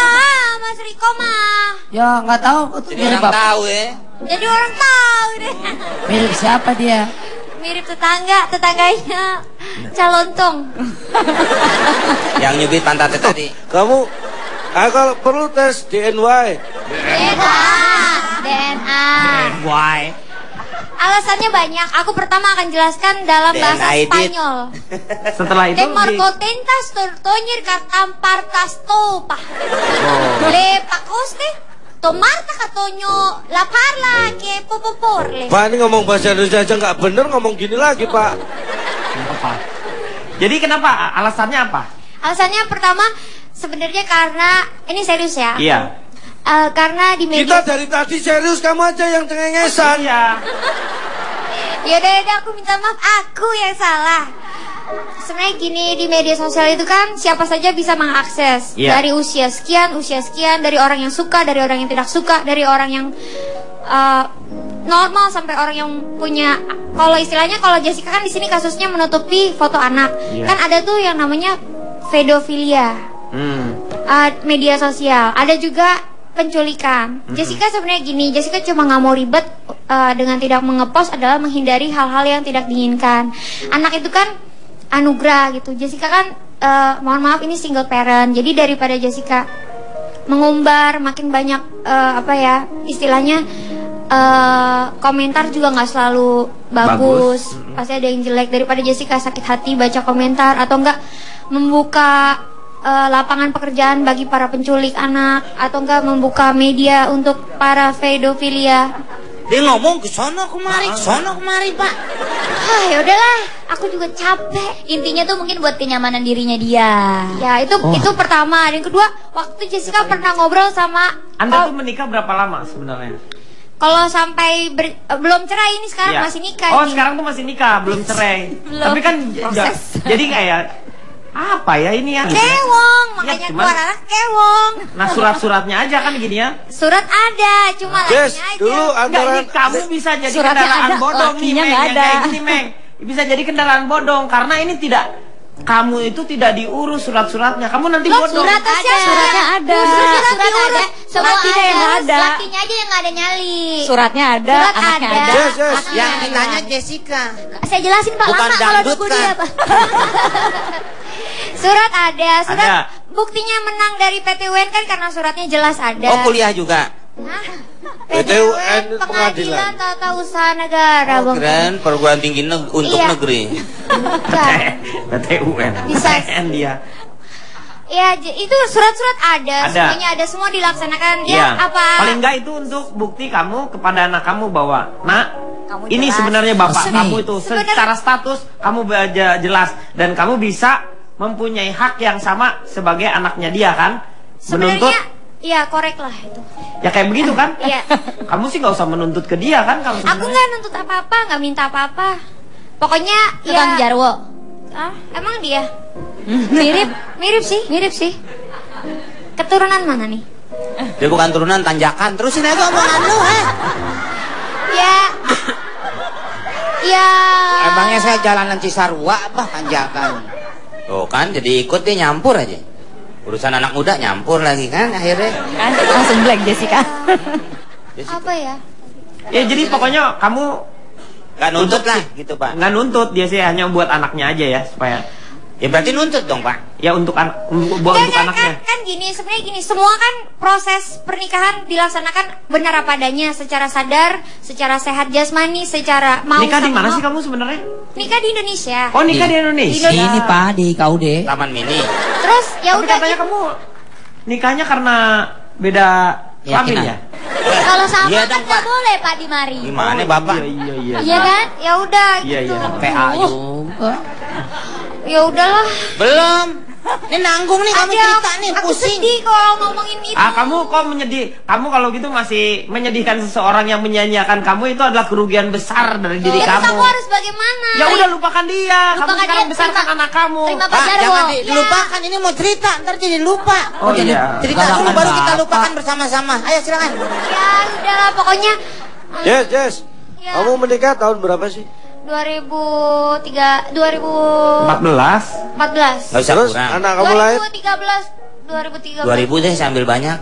Mas Riko mah. Ya nggak tahu. Jadi orang tahu ya. Jadi orang tahu deh. Mirip siapa dia? Mirip tetangganya Calontong. Yang nyubit pantatnya tadi. Kamu, kalau perlu tes DNA. DNA. Why? Alasannya banyak. Aku pertama akan jelaskan dalam bahasa DNA. Spanyol. Setelah itu Marcotentas tortoñir catampartas topa. Le pacoste tomarta catonyo la parla que popoporle. Pak, ini ngomong bahasa Indonesia aja nggak bener, ngomong gini lagi, Pak. apa? Jadi kenapa? Alasannya apa? Alasannya pertama sebenarnya karena ini serius ya. Iya. Karena di media. Kita dari tadi serius, kamu aja yang cengengesan. Iya. Yaudah, aku minta maaf, aku yang salah. Sebenarnya gini, di media sosial itu kan siapa saja bisa mengakses. Dari usia sekian, dari orang yang suka, dari orang yang tidak suka, dari orang yang normal sampai orang yang punya. Kalau istilahnya, kalau Jessica kan di sini kasusnya menutupi foto anak. Kan ada tuh yang namanya pedofilia. Media sosial. Ada juga penculikan. Jessica sebenarnya gini, Jessica cuma nggak mau ribet dengan tidak mengepost adalah menghindari hal-hal yang tidak diinginkan. Anak itu kan anugerah gitu. Jessica kan mohon maaf ini single parent. Jadi daripada Jessica mengumbar makin banyak istilahnya komentar juga nggak selalu bagus. Pasti ada yang jelek. Daripada Jessica sakit hati baca komentar atau enggak membuka lapangan pekerjaan bagi para penculik anak atau enggak membuka media untuk para pedofilia. Dia ngomong ke sono kemari, Pak. Ya udahlah, aku juga capek. Intinya tuh mungkin buat kenyamanan dirinya dia. Ya itu pertama. Yang kedua, waktu Jessica pernah ngobrol sama Anda tuh menikah berapa lama sebenarnya? Kalau sampai belum cerai ini sekarang masih nikah. Oh, sekarang tuh masih nikah, belum cerai. Tapi kan jadi kayak apa ya ini ya? Kewong, makanya keluar anak kewong. Nah, surat-suratnya aja kan gini ya. Surat ada, cuma lakinya aja. Dulu antara kamu bisa jadi kendaraan bodong nih, Meng. Yang kayak gini, Meng. Bisa jadi kendaraan bodong karena ini tidak kamu itu tidak diurus surat-suratnya. Kamu nanti bodong. Suratnya ada. Surat ada. Semua Lakinya yang nggak ada. Lakinya aja yang nggak ada nyali. Suratnya ada, Surat anaknya ada. ada. Yes. Yang ditanya Jessica. Saya jelasin Pak Bukan lama kalau dangdut, nunggu kan? dia Pak. Surat ada. Surat Ada. buktinya menang dari PTUN kan karena suratnya jelas ada. Oh, kuliah juga. Hah? PTUN Pengadilan pengadilan. Tata Usaha Negara, Bang. Keren, perguruan tinggi untuk Iya. negeri. Bukan. PTUN. Bisa. PTN dia. Ya, itu surat-surat ada, Ada. semuanya ada, semua dilaksanakan. Ya, Iya. apa? Paling enggak itu untuk bukti kamu kepada anak kamu bahwa, "Nak, Kamu ini jelas. sebenarnya bapak Resmi. kamu itu Sebenarnya- secara status kamu jelas dan kamu bisa mempunyai hak yang sama sebagai anaknya dia kan?" Menuntut Sebenarnya, ya korek lah itu. ya kayak begitu kan? Iya. Kamu sih nggak usah menuntut ke dia kan kamu Aku sebenarnya. nggak nuntut apa-apa, nggak minta apa-apa. Pokoknya Tukang ya. jarwo. Emang dia? Mirip sih. Keturunan mana nih? Dia bukan turunan tanjakan. Terusin aja omongan lu, Ya. Emangnya saya jalanan Cisarua apa tanjakan? Tuh kan jadi ikut dia nyampur aja. Urusan anak muda nyampur lagi kan akhirnya. Kan langsung black Jessica. Apa ya? Ya jadi pokoknya kamu Gak nuntut lah gitu, Pak. nggak nuntut, dia sih hanya buat anaknya aja ya supaya Ya berarti nuntut dong, Pak. ya untuk buat untuk anaknya. Kan gini, sebenarnya gini, semua kan proses pernikahan dilaksanakan benar apa adanya, secara sadar, secara sehat jasmani, secara mau Nikah di sama mana mau. sih kamu sebenarnya? Nikah di Indonesia. Oh, nikah di Indonesia. Ini Pak di KUD. Taman Mini. Terus ya Tapi udah katanya gitu. kamu nikahnya karena beda kelamin Keyakinan. ya? Kalau sama Iya kan dong, nggak Pak. boleh Pak di mari. Gimana, Bapak? Iya. Iya kan? Ya udah Iya, gitu. iya. PA juga. Ya udahlah. Belum. Ini nanggung nih kamu cerita nih, aku pusing. sedih kalau ngomongin itu. Kamu kok menyedih? Kamu kalau gitu masih menyedihkan seseorang yang menyanyiakan kamu, itu adalah kerugian besar dari diri Ya, kamu. kamu harus bagaimana? Ya udah lupakan dia. Kamu Lupakan sekarang dia, besarkan terima- anak kamu. terima Pak, Jarwo. jangan Ya. dilupakan, ini mau cerita, ntar jadi lupa. Oh iya. Cerita dulu Lupakan baru kita Bapak. lupakan bersama-sama. Ayo silakan. Ya udahlah pokoknya. Jess, Ya. kamu menikah tahun berapa sih? 2014. 14. Gak usah Terus kurang. anak kamu lahir? 2013. 2000 deh, saya ambil banyak.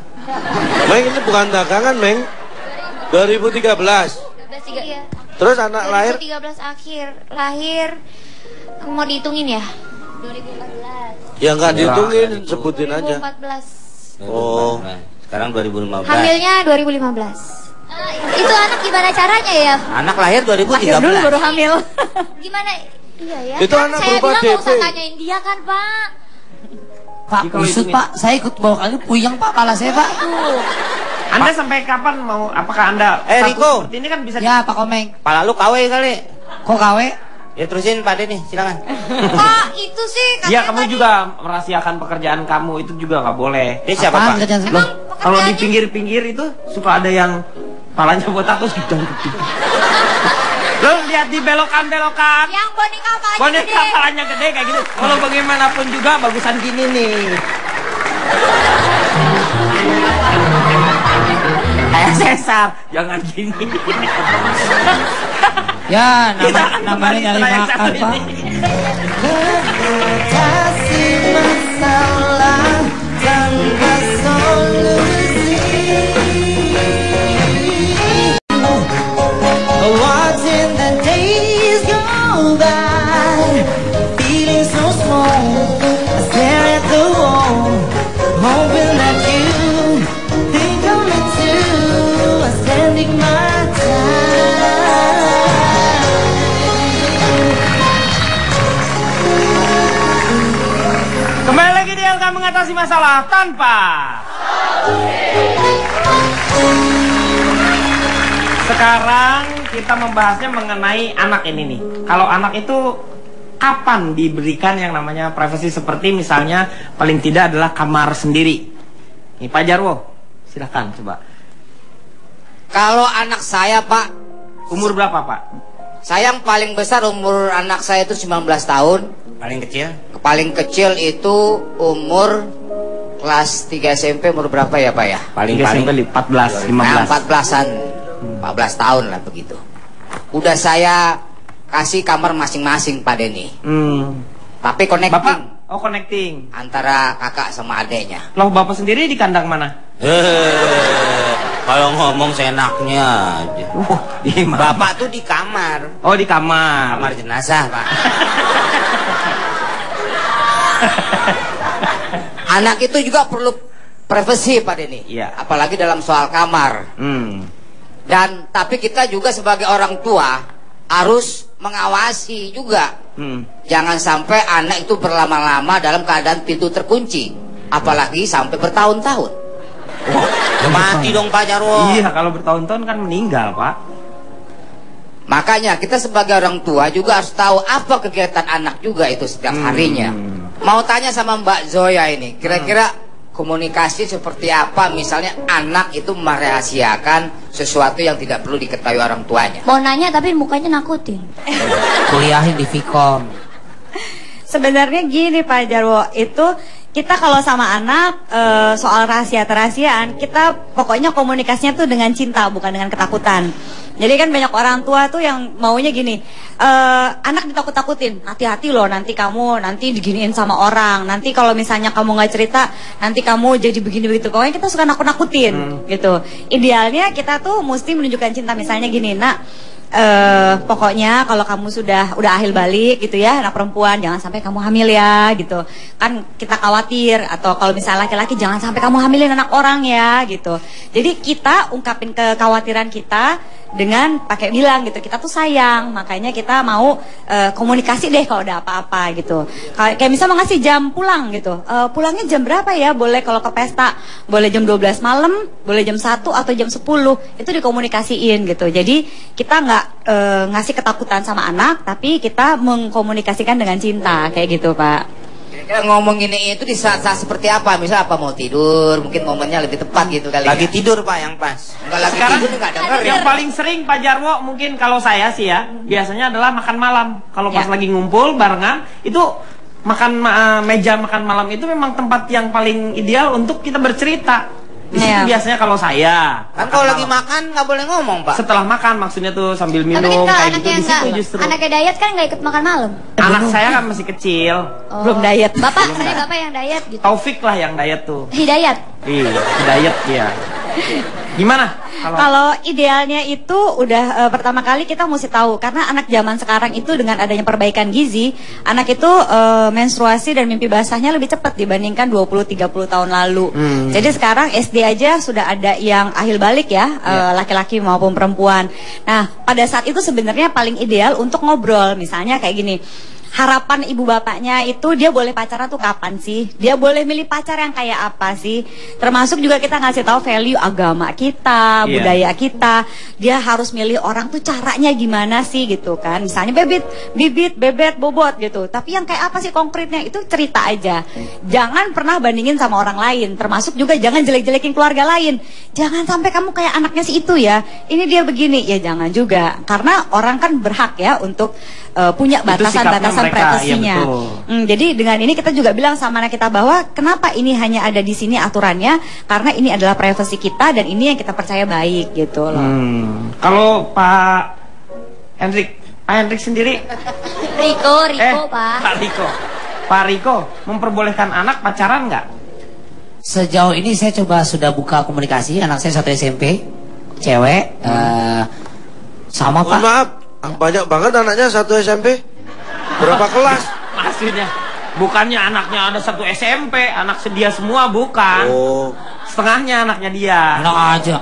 Meng, ini bukan dagangan, Meng. 2013. Iya. Terus anak lahir? 2013 akhir. Lahir mau dihitungin ya? 2014. Ya nggak dihitungin, sebutin aja. 2014. Oh. Sekarang 2015. Hamilnya 2015. Itu anak gimana caranya ya? Anak lahir Lahir dulu 2013. baru hamil. Gimana? Iya ya. Itu anak saya berupa bilang nggak usah DP. tanyain dia kan, Pak. Pak, Jadi kalau usut itu- Pak, saya ikut bawa kali puyeng Pak, kepala saya Pak. Anda sampai kapan mau? Apakah Anda Eh, takut Riko. seperti ini kan bisa Ya Pak Komeng, Pala lu KW kali. kok kawe? Ya terusin Pak Denny, silakan. Pak, itu sih Iya, katanya kamu tadi- juga merahasiakan pekerjaan kamu, itu juga nggak boleh. Dia siapa Apaan Pak? kerjaan saya? Loh, kalau di pekerjaannya- pinggir-pinggir itu suka ada yang palanya botak terus gedang gitu. Lo lihat di belokan-belokan. Yang boneka apa aja Boneka gede. palanya gede kayak gitu. Kalau bagaimanapun juga bagusan gini nih. Kayak sesar, jangan gini. Ya, Kita namanya kembali nyari setelah yang makan satu Pak. ini. Watching the days go by, feeling so small. I stare at the wall, hoping that you think of me too. I'm spending my time. Kembali lagi di LK mengatasi masalah tanpa. Sekarang kita membahasnya mengenai anak ini nih. Kalau anak itu kapan diberikan yang namanya privasi, seperti misalnya paling tidak adalah kamar sendiri. Nih Pak Jarwo, silahkan coba. Kalau anak saya Pak, Umur berapa Pak? saya yang paling besar umur anak saya itu 19 tahun. Paling kecil? Paling kecil itu umur kelas 3 SMP, umur berapa ya Pak ya? Paling-paling 14, 15. Nah, 14-an, 14 tahun lah begitu. Udah saya kasih kamar masing-masing Pak Denny. Tapi connecting Bapak? Oh, connecting. antara kakak sama adeknya. Loh, Bapak sendiri di kandang mana? Kalau ngomong seenaknya aja. Di mana? Bapak tuh di kamar, Oh, di kamar. Kamar jenazah Pak. Anak itu juga perlu privasi Pak Denny. Iya. Apalagi dalam soal kamar. Dan tapi kita juga sebagai orang tua harus mengawasi juga. Jangan sampai anak itu berlama-lama dalam keadaan pintu terkunci, apalagi sampai bertahun-tahun. Mati dong Pak Jarwo. Iya, kalau bertahun-tahun kan meninggal, Pak. Makanya kita sebagai orang tua juga harus tahu apa kegiatan anak juga itu setiap harinya. Mau tanya sama Mbak Zoya ini, kira-kira komunikasi seperti apa misalnya anak itu merahasiakan sesuatu yang tidak perlu diketahui orang tuanya. Mau nanya tapi mukanya nakutin. Kuliahin di Vkom. Sebenarnya gini Pak Jarwo, itu kita kalau sama anak soal rahasia-rahasiaan, kita pokoknya komunikasinya tuh dengan cinta, bukan dengan ketakutan. Jadi kan banyak orang tua tuh yang maunya gini, anak ditakut-takutin, hati-hati loh nanti kamu nanti diginiin sama orang, nanti kalau misalnya kamu nggak cerita, nanti kamu jadi begini begitu. Pokoknya kita suka nakut-nakutin gitu. Idealnya kita tuh mesti menunjukkan cinta, misalnya gini, nak. Pokoknya kalau kamu udah akhir balik gitu ya, anak perempuan jangan sampai kamu hamil ya gitu. Kan kita khawatir, atau kalau misalnya laki-laki jangan sampai kamu hamilin anak orang ya gitu. Jadi kita ungkapin kekhawatiran kita dengan pakai bilang gitu, kita tuh sayang, makanya kita mau komunikasi deh kalau ada apa-apa gitu. Kayak misal mau ngasih jam pulang gitu, pulangnya jam berapa ya, boleh kalau ke pesta boleh jam 12 malam, boleh jam 1 atau jam 10, itu dikomunikasiin gitu. Jadi kita nggak ngasih ketakutan sama anak, tapi kita mengkomunikasikan dengan cinta kayak gitu Pak. Kira-kira ngomong ini itu di saat-saat seperti apa? Misal apa mau tidur, mungkin momennya lebih tepat gitu kali. Lagi ya. tidur Pak yang pas. Enggak lagi Sekarang tidur enggak denger ya. yang paling sering Pak Jarwo mungkin kalau saya sih ya, biasanya adalah makan malam. Kalau pas lagi ngumpul barengan, itu meja makan malam itu memang tempat yang paling ideal untuk kita bercerita. Di situ biasanya kalau saya Kan kalau lagi makan nggak boleh ngomong Pak. setelah makan maksudnya tuh sambil Tapi minum kan kayak gitu anaknya di situ enggak, justru. anaknya diet kan nggak ikut makan malam. Anak saya kan masih kecil. Belum diet. Bapak, saya bapak yang diet gitu. Taufik lah yang diet tuh. Hidayat. Iya, diet dia. Gimana? Kalau idealnya itu udah pertama kali kita mesti tahu karena anak zaman sekarang itu dengan adanya perbaikan gizi, anak itu menstruasi dan mimpi basahnya lebih cepat dibandingkan 20-30 tahun lalu. Jadi sekarang SD aja sudah ada yang akhir balik ya, laki-laki maupun perempuan. Nah, pada saat itu sebenarnya paling ideal untuk ngobrol, misalnya kayak gini. Harapan ibu bapaknya itu dia boleh pacaran tuh kapan sih? Dia boleh milih pacar yang kayak apa sih? Termasuk juga kita ngasih tahu value agama kita, budaya kita. Dia harus milih orang tuh caranya gimana sih gitu kan? Misalnya bibit, bebet, bobot gitu. Tapi yang kayak apa sih konkretnya? Itu cerita aja. Jangan pernah bandingin sama orang lain. Termasuk juga jangan jelek-jelekin keluarga lain. Jangan sampai kamu kayak anaknya si itu ya. Ini dia begini. Ya jangan juga. Karena orang kan berhak ya untuk punya batasan-batasan privasinya. Jadi dengan ini kita juga bilang sama anak kita bahwa kenapa ini hanya ada di sini aturannya, karena ini adalah privasi kita dan ini yang kita percaya baik gitu loh. Kalau Pak Hendrik sendiri, Riko Pak. Pak Riko memperbolehkan anak pacaran nggak? Sejauh ini saya coba sudah buka komunikasi, anak saya 1 SMP, cewek, sama Mohon Pak. maaf, banyak banget anaknya 1 SMP. Berapa kelas? Maksudnya bukannya anaknya ada 1 SMP, anak sedia semua bukan. Oh. Setengahnya anaknya dia. Enak aja.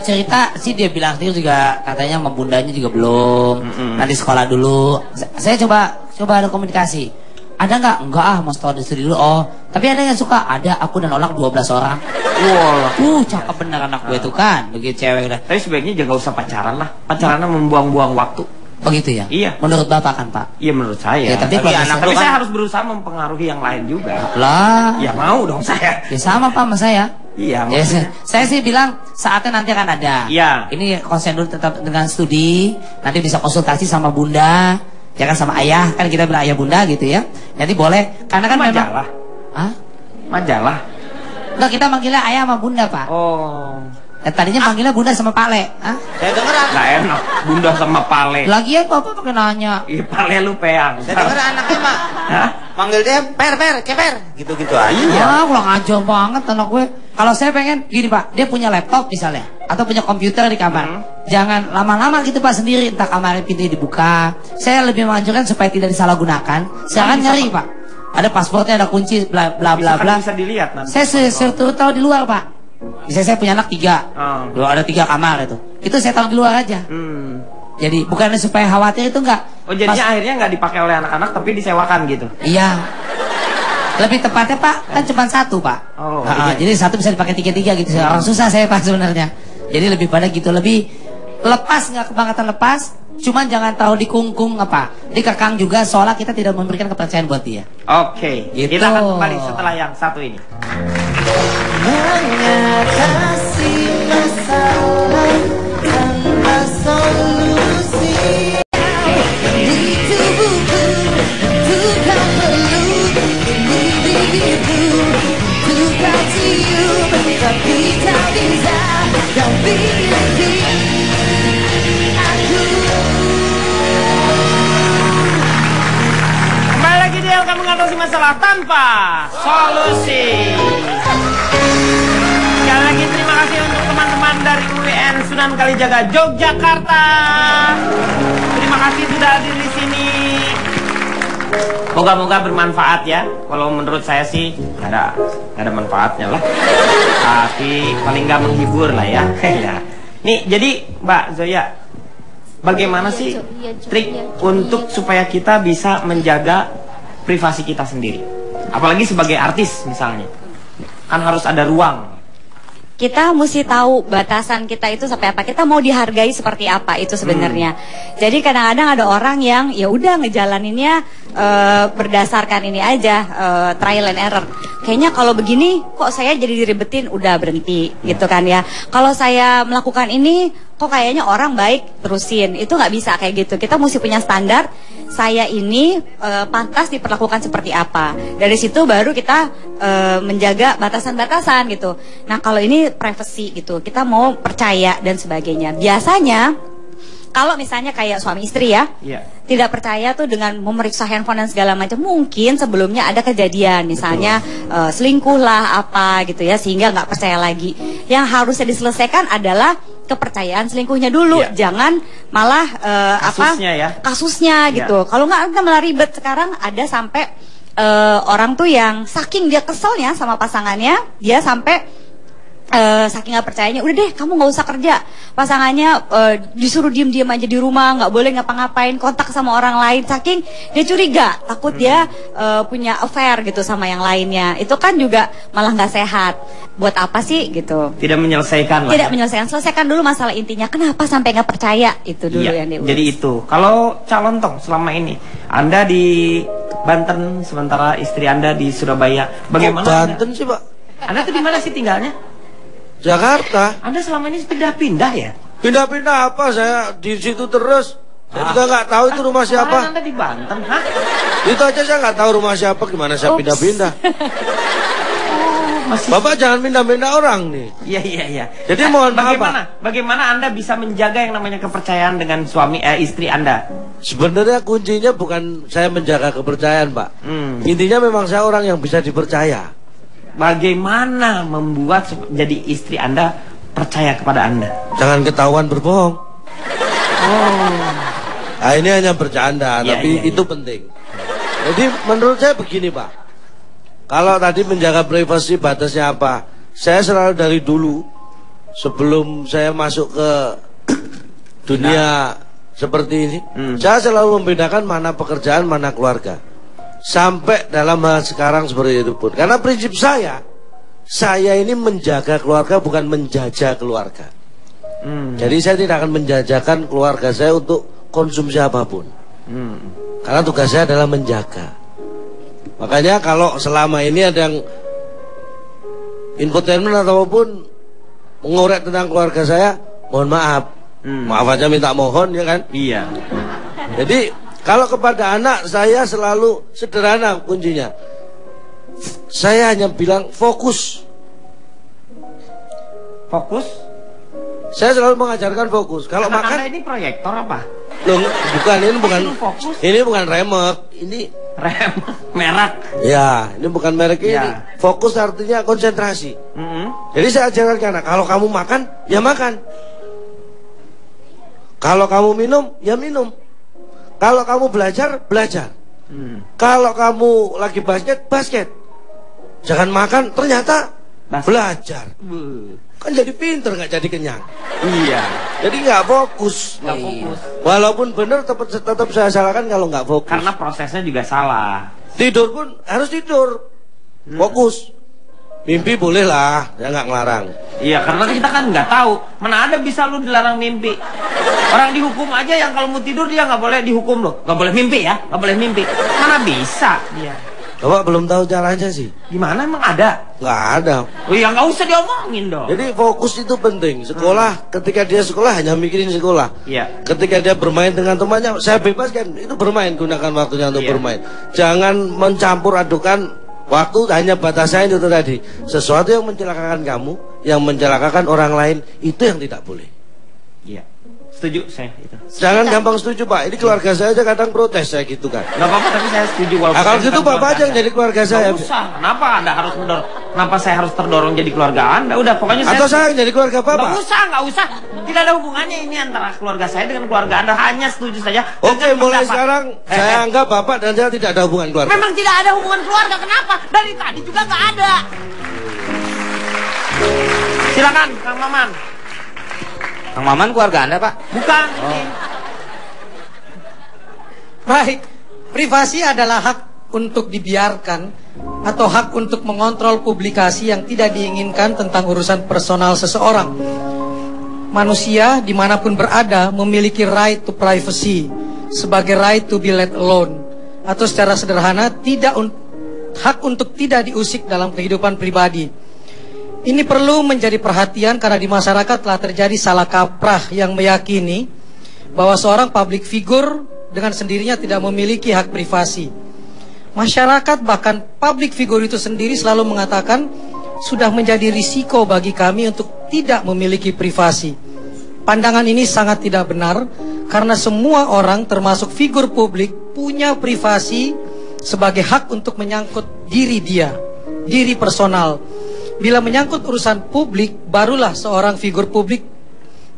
Cerita sih dia bilang dia juga katanya sama bundanya juga belum. Nanti sekolah dulu. Saya coba ada komunikasi. Ada nggak? Enggak ah, mau sekolah dulu. Oh, tapi ada yang suka? Ada, aku dan Olak 12 orang. Wow, cakep bener anak gue itu kan, begitu cewek udah. Tapi sebaiknya jangan usah pacaran lah. Pacarannya membuang-buang waktu. Begitu ya? Iya. Menurut Bapak kan Pak? Iya menurut saya. Ya, tapi saya harus berusaha mempengaruhi yang lain juga. Lah. Ya mau dong saya. Ya sama Pak sama saya. Iya. Ya, saya sih bilang saatnya nanti akan ada. Iya. Ini konsen dulu tetap dengan studi. Nanti bisa konsultasi sama bunda. Ya kan sama ayah. Kan kita bilang ayah bunda gitu ya. Nanti boleh. Karena kan majalah. Hah? Majalah. Enggak, kita manggilnya ayah sama bunda Pak. Oh. Tadinya panggilnya bunda sama Pale. Hah? Saya dengar nggak enak, bunda sama Pale. Lagian Bapak pakai nanya. Ih, Pale lu peang. Saya dengar anaknya Mak. Hah? Manggil dia ceper, gitu-gitu aja. Iya, kurang ajar banget anak gue. Kalau saya pengen gini Pak, dia punya laptop misalnya atau punya komputer di kamar. Jangan lama-lama gitu Pak sendiri, entah kamarnya pintunya dibuka. Saya lebih menganjurkan supaya tidak disalahgunakan. Jangan nyari Pak. Ada paspornya, ada kunci, bla bla bla bla. Bisa dilihat nanti. Saya tahu di luar Pak. Misalnya saya punya anak 3, ada 3 kamar itu saya taruh di luar aja. Jadi bukannya supaya khawatir itu enggak. Oh jadinya akhirnya nggak dipakai oleh anak-anak tapi disewakan gitu. Iya. Lebih tepatnya Pak kan cuma 1 Pak. Oh, iya. Jadi 1 bisa dipakai 3 gitu. Orang susah saya Pak sebenarnya. Jadi lebih pada gitu, lebih lepas, nggak kebangetan lepas. Cuman jangan tahu dikungkung apa, dikekang juga soalnya kita tidak memberikan kepercayaan buat dia. Oke, gitu. Kita akan kembali setelah yang satu ini. Mengatasi masalah tanpa solusi di tubuhku, tukang peluk di bibirku, tukang cium, tapi tak bisa kau miliki aku. Kembali lagi di LK mengatasi masalah tanpa solusi. Sekali lagi terima kasih untuk teman-teman dari UIN Sunan Kalijaga Yogyakarta. Terima kasih sudah hadir di sini. Moga-moga bermanfaat ya. Kalau menurut saya sih nggak ada manfaatnya lah. Tapi paling nggak menghibur lah ya. Nih jadi Mbak Zoya, bagaimana sih trik untuk supaya kita bisa menjaga privasi kita sendiri? Apalagi sebagai artis misalnya, kan harus ada ruang. kita mesti tahu batasan kita itu sampai apa. Kita mau dihargai seperti apa itu sebenarnya. Jadi kadang-kadang ada orang yang ya udah ngejalaninnya berdasarkan ini aja, trial and error. Kayaknya kalau begini kok saya jadi diribetin, udah berhenti gitu kan ya. Kalau saya melakukan ini kok kayaknya orang baik, terusin. Itu nggak bisa kayak gitu. Kita mesti punya standar. Saya ini pantas diperlakukan seperti apa. Dari situ baru kita menjaga batasan-batasan gitu. Nah kalau ini privacy gitu, kita mau percaya dan sebagainya. Biasanya kalau misalnya kayak suami istri ya, tidak percaya tuh dengan memeriksa handphone dan segala macam. Mungkin sebelumnya ada kejadian, misalnya selingkuh lah apa gitu ya, sehingga nggak percaya lagi. Yang harusnya diselesaikan adalah kepercayaan selingkuhnya dulu, jangan malah kasusnya gitu. Kalau nggak kita malah ribet. Sekarang ada sampai orang tuh yang saking dia keselnya sama pasangannya, dia sampai saking nggak percayanya, udah deh kamu nggak usah kerja. Pasangannya disuruh diem-diem aja di rumah, nggak boleh ngapa-ngapain, kontak sama orang lain. Saking dia curiga, takut dia punya affair gitu sama yang lainnya. Itu kan juga malah nggak sehat. Buat apa sih gitu? Tidak menyelesaikan lah. Tidak menyelesaikan. Selesaikan dulu masalah intinya. Kenapa sampai nggak percaya? Itu dulu yang diurus. Jadi itu. Kalau calon tong selama ini, Anda di Banten, sementara istri Anda di Surabaya. Bagaimana? Banten sih Pak. Anda tuh di mana sih tinggalnya? Jakarta. Anda selama ini pindah-pindah ya? Pindah-pindah apa? Saya di situ terus. Saya juga nggak tahu itu rumah siapa. Anda di Banten, hah? Itu aja saya nggak tahu rumah siapa. Gimana saya pindah-pindah? Bapak jangan pindah-pindah orang nih. Iya. Jadi mohon maaf Pak. Bagaimana Anda bisa menjaga yang namanya kepercayaan dengan istri Anda? Sebenarnya kuncinya bukan saya menjaga kepercayaan Pak. Intinya memang saya orang yang bisa dipercaya. Bagaimana membuat jadi istri Anda percaya kepada Anda? Jangan ketahuan berbohong. Nah, ini hanya bercanda, tapi itu penting. Jadi menurut saya begini Pak. Kalau tadi menjaga privasi batasnya apa? Saya selalu dari dulu, sebelum saya masuk ke dunia seperti ini, saya selalu membedakan mana pekerjaan, mana keluarga. Sampai dalam hal sekarang seperti itu pun. Karena prinsip saya ini menjaga keluarga, bukan menjajah keluarga. Jadi saya tidak akan menjajakan keluarga saya untuk konsumsi apapun. Karena tugas saya adalah menjaga. Makanya kalau selama ini ada yang infotainment ataupun mengorek tentang keluarga saya, mohon maaf. Maaf aja minta mohon ya kan? Iya. Jadi kalau kepada anak saya selalu sederhana kuncinya. Saya hanya bilang fokus. Fokus? Saya selalu mengajarkan fokus. Kalau makan Anda ini proyektor apa? Loh, bukan, ini bukan remek, ini merek. Ya, ini bukan merek ini. Fokus artinya konsentrasi. Jadi saya ajarkan ke anak, kalau kamu makan, ya makan. Kalau kamu minum, ya minum. Kalau kamu belajar, belajar. Kalau kamu lagi basket. Jangan makan, ternyata belajar. Kan jadi pinter, nggak jadi kenyang. Iya. Jadi nggak fokus. Walaupun benar tetap saya salahkan kalau nggak fokus. Karena prosesnya juga salah. Tidur pun harus tidur. Fokus. Mimpi boleh lah, ya nggak ngelarang. Iya, karena kita kan nggak tahu. Mana ada bisa lu dilarang mimpi. Orang dihukum aja yang kalau mau tidur dia nggak boleh dihukum loh. Nggak boleh mimpi ya, nggak boleh mimpi. Mana bisa dia. Bapak belum tahu caranya sih. Gimana emang ada? Nggak ada. Oh ya nggak usah diomongin dong. Jadi fokus itu penting. Sekolah, ketika dia sekolah hanya mikirin sekolah. Iya. Ketika dia bermain dengan temannya, saya bebaskan. Itu bermain, gunakan waktunya untuk bermain. Jangan mencampur adukan waktu, hanya batasannya itu tadi. Sesuatu yang mencelakakan kamu, yang mencelakakan orang lain, itu yang tidak boleh. Iya. Setuju saya itu. Jangan gampang setuju Pak. Ini keluarga saya aja kadang protes saya gitu kan. Nggak apa-apa, tapi saya setuju. Nah, kalau gitu Bapak aja yang jadi keluarga saya. Nggak usah. Kenapa Anda harus mendorong? Kenapa saya harus terdorong jadi keluarga Anda? Udah pokoknya saya. Atau saya yang jadi keluarga Bapak? Nggak usah. Tidak ada hubungannya ini antara keluarga saya dengan keluarga Anda. Hanya setuju saja. Oke, mulai sekarang saya anggap Bapak dan saya tidak ada hubungan keluarga. Memang tidak ada hubungan keluarga. Kenapa? Dari tadi juga nggak ada. Silakan, Kang Maman. Kang Maman keluarga Anda, Pak? Bukan. Baik, privasi adalah hak untuk dibiarkan atau hak untuk mengontrol publikasi yang tidak diinginkan tentang urusan personal seseorang. Manusia dimanapun berada memiliki right to privacy sebagai right to be let alone, atau secara sederhana hak untuk tidak diusik dalam kehidupan pribadi. Ini perlu menjadi perhatian karena di masyarakat telah terjadi salah kaprah yang meyakini bahwa seorang public figure dengan sendirinya tidak memiliki hak privasi. Masyarakat bahkan public figure itu sendiri selalu mengatakan sudah menjadi risiko bagi kami untuk tidak memiliki privasi. Pandangan ini sangat tidak benar karena semua orang termasuk figur publik punya privasi sebagai hak untuk menyangkut diri dia, diri personal. Bila menyangkut urusan publik, barulah seorang figur publik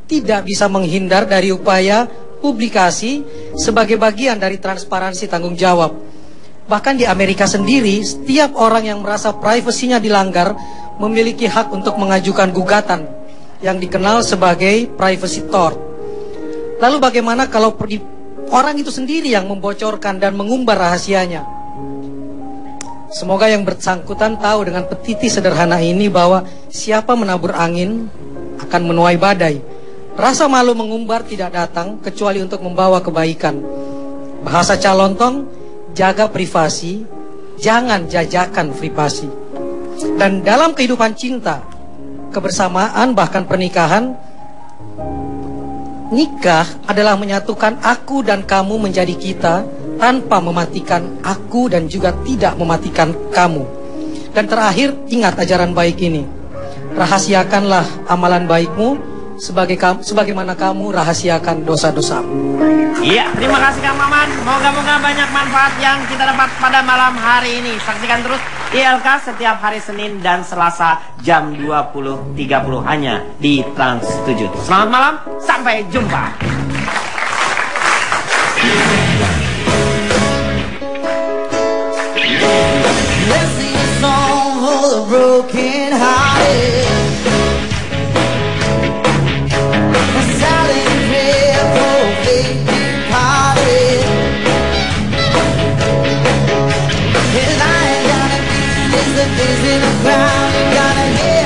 tidak bisa menghindar dari upaya publikasi sebagai bagian dari transparansi tanggung jawab. Bahkan di Amerika sendiri, setiap orang yang merasa privasinya dilanggar memiliki hak untuk mengajukan gugatan yang dikenal sebagai privacy tort. Lalu bagaimana kalau orang itu sendiri yang membocorkan dan mengumbar rahasianya? Semoga yang bersangkutan tahu dengan petiti sederhana ini bahwa siapa menabur angin akan menuai badai. Rasa malu mengumbar tidak datang kecuali untuk membawa kebaikan. Bahasa Calontong, jaga privasi, jangan jajakan privasi. Dan dalam kehidupan cinta, kebersamaan bahkan pernikahan, nikah adalah menyatukan aku dan kamu menjadi kita tanpa mematikan aku dan juga tidak mematikan kamu. Dan terakhir, ingat ajaran baik ini. Rahasiakanlah amalan baikmu sebagaimana kamu rahasiakan dosa-dosamu. Iya, terima kasih Kang Maman. Moga-moga banyak manfaat yang kita dapat pada malam hari ini. Saksikan terus ILK setiap hari Senin dan Selasa jam 20.30 hanya di Trans 7. Selamat malam, sampai jumpa. Let's sing a song for the broken hearted, a silent prayer for a faith departed. And I ain't gonna be just a face in the crowd, ain't gonna get